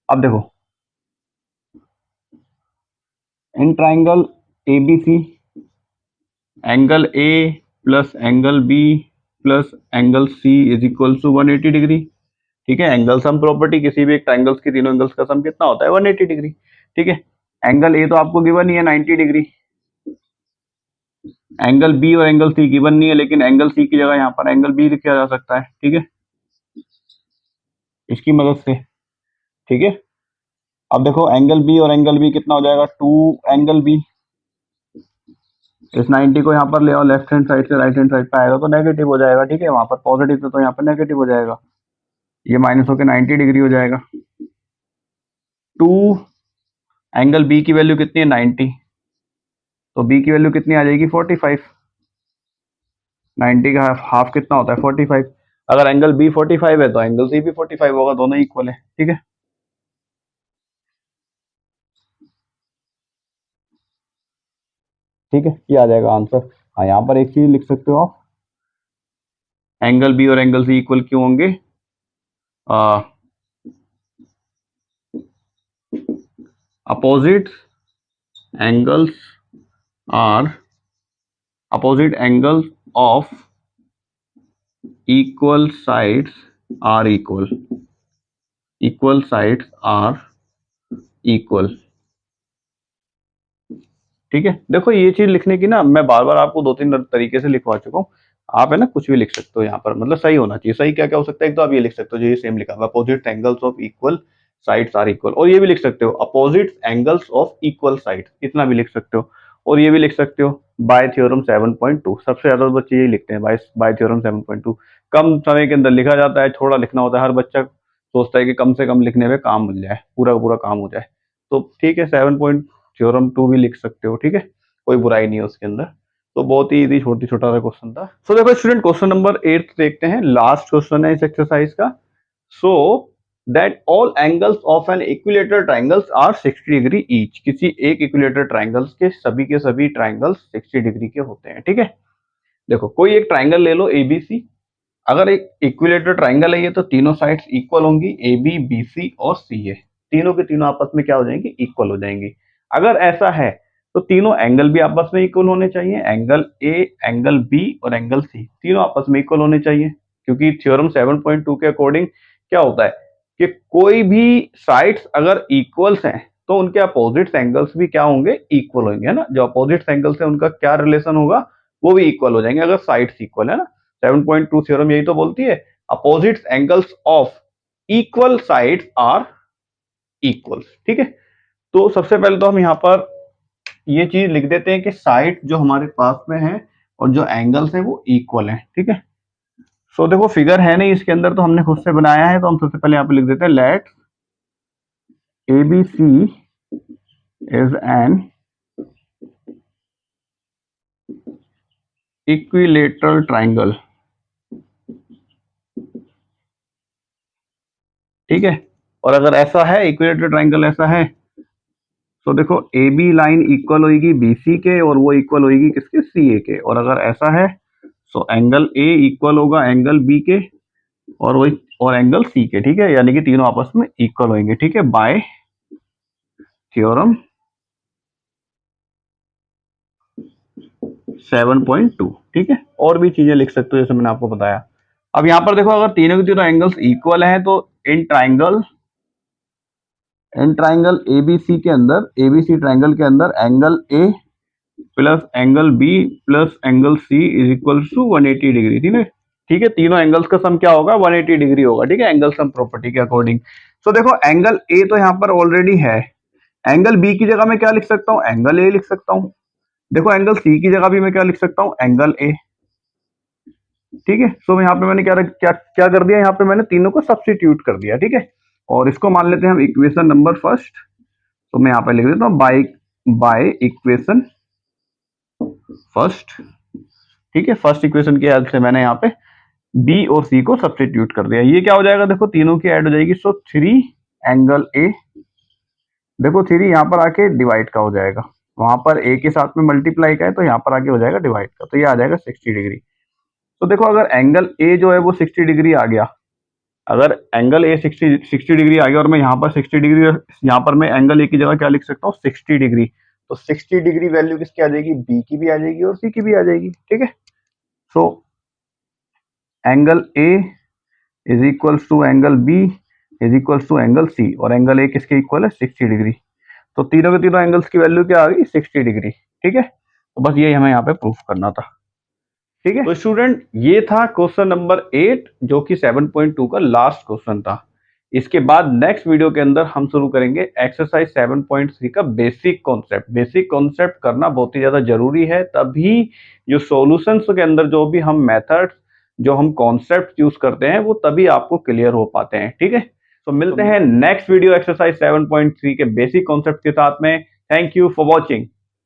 अब देखो in triangle A B C, angle A plus angle B plus angle C is equal to 180 degree, ठीक है। एंगल सम प्रॉपर्टी, किसी भी एक ट्राइंगल्स की तीनों एंगल्स का सम कितना होता है, 180 डिग्री, ठीक है। एंगल ए तो आपको गिवन ही है 90 डिग्री, एंगल बी और एंगल सी गिवन नहीं है, लेकिन एंगल सी की जगह यहाँ पर एंगल बी लिखा जा सकता है, ठीक है, इसकी मदद से, ठीक है। अब देखो एंगल बी और एंगल बी कितना हो जाएगा, 2 एंगल बी, इस 90 को यहाँ पर ले आओ, लेफ्ट हैंड साइड से राइट हैंड साइड पे आएगा तो नेगेटिव हो जाएगा, ठीक है। वहां पर पॉजिटिव था तो यहाँ पर नेगेटिव हो जाएगा, ये माइनस होकर 90 डिग्री हो जाएगा। 2 एंगल बी की वैल्यू कितनी है, 90, तो बी की वैल्यू कितनी आ जाएगी, 45। 90 का हाफ कितना होता है, 45। अगर एंगल बी 45 है तो एंगल सी भी 45 होगा, दोनों इक्वल है, ठीक है। ठीक है, ये आ जाएगा आंसर। हाँ यहाँ पर एक चीज लिख सकते हो आप, एंगल बी और एंगल सी इक्वल क्यों होंगे, opposite angles are, opposite angles of equal sides are equal, equal sides are equal, ठीक है, देखो ये चीज लिखने की ना मैं बार बार आपको 2-3 तरीके से लिखवा चुका हूँ। आप है ना कुछ भी लिख सकते हो यहाँ पर, मतलब सही होना चाहिए। सही क्या क्या हो सकता है, एक तो आप ये लिख सकते हो जो ये सेम लिखा हुआ, opposite angles of equal sides are equal, और ये भी लिख सकते हो opposite angles of equal sides, इतना भी लिख सकते हो। और ये भी लिख सकते हो बाय थ्योरम 7.2, सबसे ज्यादा बच्चे यही लिखते हैं बाय थ्योरम 7.2। कम समय के अंदर लिखा जाता है, थोड़ा लिखना होता है, हर बच्चा सोचता है कि कम से कम लिखने में काम मिल जाए, पूरा का पूरा काम हो जाए। तो ठीक है, 7 थ्योरम 2 भी लिख सकते हो, ठीक है, कोई बुराई नहीं है उसके अंदर। तो बहुत ही इजी छोटा सा क्वेश्चन था। सो देखो स्टूडेंट, क्वेश्चन नंबर 8 देखते हैं, लास्ट क्वेश्चन है इस एक्सरसाइज का। So that all angles of an equilateral triangles are 60 degree each, किसी एक इक्विलेटरल ट्राइंगल्स के सभी ट्राइंगल्स 60 डिग्री के होते हैं, ठीक है। देखो कोई एक ट्राइंगल ले लो एबीसी, अगर एक इक्विलेटरल ट्राइंगल है ये, तो तीनों साइड्स इक्वल होंगी, ए बी बी सी और सी ए, तीनों के तीनों आपस में क्या हो जाएंगी, इक्वल हो जाएंगी। अगर ऐसा है तो तीनों एंगल भी आपस में इक्वल होने चाहिए, एंगल ए, एंगल बी और एंगल सी, तीनों आपस में इक्वल होने चाहिए। क्योंकि थ्योरम 7.2 के अकॉर्डिंग क्या होता है कि कोई भी साइड्स अगर इक्वल्स हैं तो उनके अपोजिट एंगल्स भी क्या होंगे, इक्वल होंगे, है ना। जो अपोजिट एंगल्स है उनका क्या रिलेशन होगा, वो भी इक्वल हो जाएंगे अगर साइड्स इक्वल है ना। 7.2 थ्योरम यही तो बोलती है, opposite angles of equal sides are equals, ठीक है। तो सबसे पहले तो हम यहाँ पर ये चीज लिख देते हैं कि साइड जो हमारे पास में है और जो एंगल्स हैं वो इक्वल हैं, ठीक है। सो देखो फिगर है नहीं इसके अंदर, तो हमने खुद से बनाया है, तो हम सबसे पहले यहाँ पे लिख देते हैं let A B C is an equilateral triangle, ठीक है। और अगर ऐसा है, इक्विलेटरल ट्राइंगल ऐसा है, तो देखो ए बी लाइन इक्वल होगी बी सी के, और वो इक्वल होगी किसके, सी ए के। और अगर ऐसा है तो एंगल ए इक्वल होगा एंगल बी के, और वही और एंगल सी के, ठीक है, यानी कि तीनों आपस में इक्वल होंगे, ठीक है, बाय थ्योरम 7.2, ठीक है। और भी चीजें लिख सकते हो जैसे मैंने आपको बताया। अब यहाँ पर देखो अगर तीनों के तीनों एंगल्स इक्वल हैं तो इन ट्राइंगल एबीसी के अंदर, एबीसी ट्राइंगल के अंदर angle A plus angle B plus angle C is equal to 180 degree, ठीक है, ठीक है। तीनों एंगल्स का सम क्या होगा, 180 डिग्री होगा, ठीक है, एंगल सम प्रॉपर्टी के अकॉर्डिंग। तो देखो एंगल ए तो यहाँ पर ऑलरेडी है, एंगल बी की जगह मैं क्या लिख सकता हूँ, एंगल ए लिख सकता हूँ। देखो एंगल सी की जगह भी मैं क्या लिख सकता हूँ, एंगल ए, ठीक है। सो यहाँ पे मैंने क्या क्या क्या कर दिया, यहाँ पे मैंने तीनों को सब्स्टिट्यूट कर दिया, ठीक है। और इसको मान लेते हैं हम इक्वेशन नंबर फर्स्ट, तो मैं यहाँ पे लिख देता हूँ बाय इक्वेशन फर्स्ट, ठीक है। फर्स्ट इक्वेशन की हेल्प से मैंने यहाँ पे बी और सी को सब्स्टिट्यूट कर दिया। ये क्या हो जाएगा, देखो तीनों की ऐड हो जाएगी, सो 3 एंगल ए, देखो 3 यहाँ पर आके डिवाइड का हो जाएगा, वहां पर ए के साथ में मल्टीप्लाई का है तो यहाँ पर आके हो जाएगा डिवाइड का, तो ये आ जाएगा 60 डिग्री। तो देखो अगर एंगल ए जो है वो 60 डिग्री आ गया, अगर एंगल ए 60 डिग्री आ गया और मैं यहाँ पर 60 डिग्री, यहाँ पर मैं एंगल ए की जगह क्या लिख सकता हूँ, 60 डिग्री। तो 60 डिग्री वैल्यू किसकी आ जाएगी, बी की भी आ जाएगी और सी की भी आ जाएगी, ठीक है। So angle A is equal to angle B is equal to angle C, और एंगल ए किसके इक्वल है, 60 डिग्री। तो तीनों के तीनों एंगल्स की वैल्यू क्या आ गई, 60 डिग्री, ठीक है। तो बस ये हमें यहाँ पे प्रूफ करना था, ठीक है। तो स्टूडेंट ये था क्वेश्चन नंबर 8 जो कि 7.2 का लास्ट क्वेश्चन था। इसके बाद नेक्स्ट वीडियो के अंदर हम शुरू करेंगे एक्सरसाइज 7.3 का बेसिक कॉन्सेप्ट। बेसिक कॉन्सेप्ट करना बहुत ही ज्यादा जरूरी है, तभी जो सॉल्यूशंस के अंदर जो भी हम मेथड्स, जो हम कॉन्सेप्ट यूज करते हैं वो तभी आपको क्लियर हो पाते हैं, ठीक है। तो मिलते हैं नेक्स्ट वीडियो एक्सरसाइज 7.3 के बेसिक कॉन्सेप्ट के साथ में। Thank you for watching.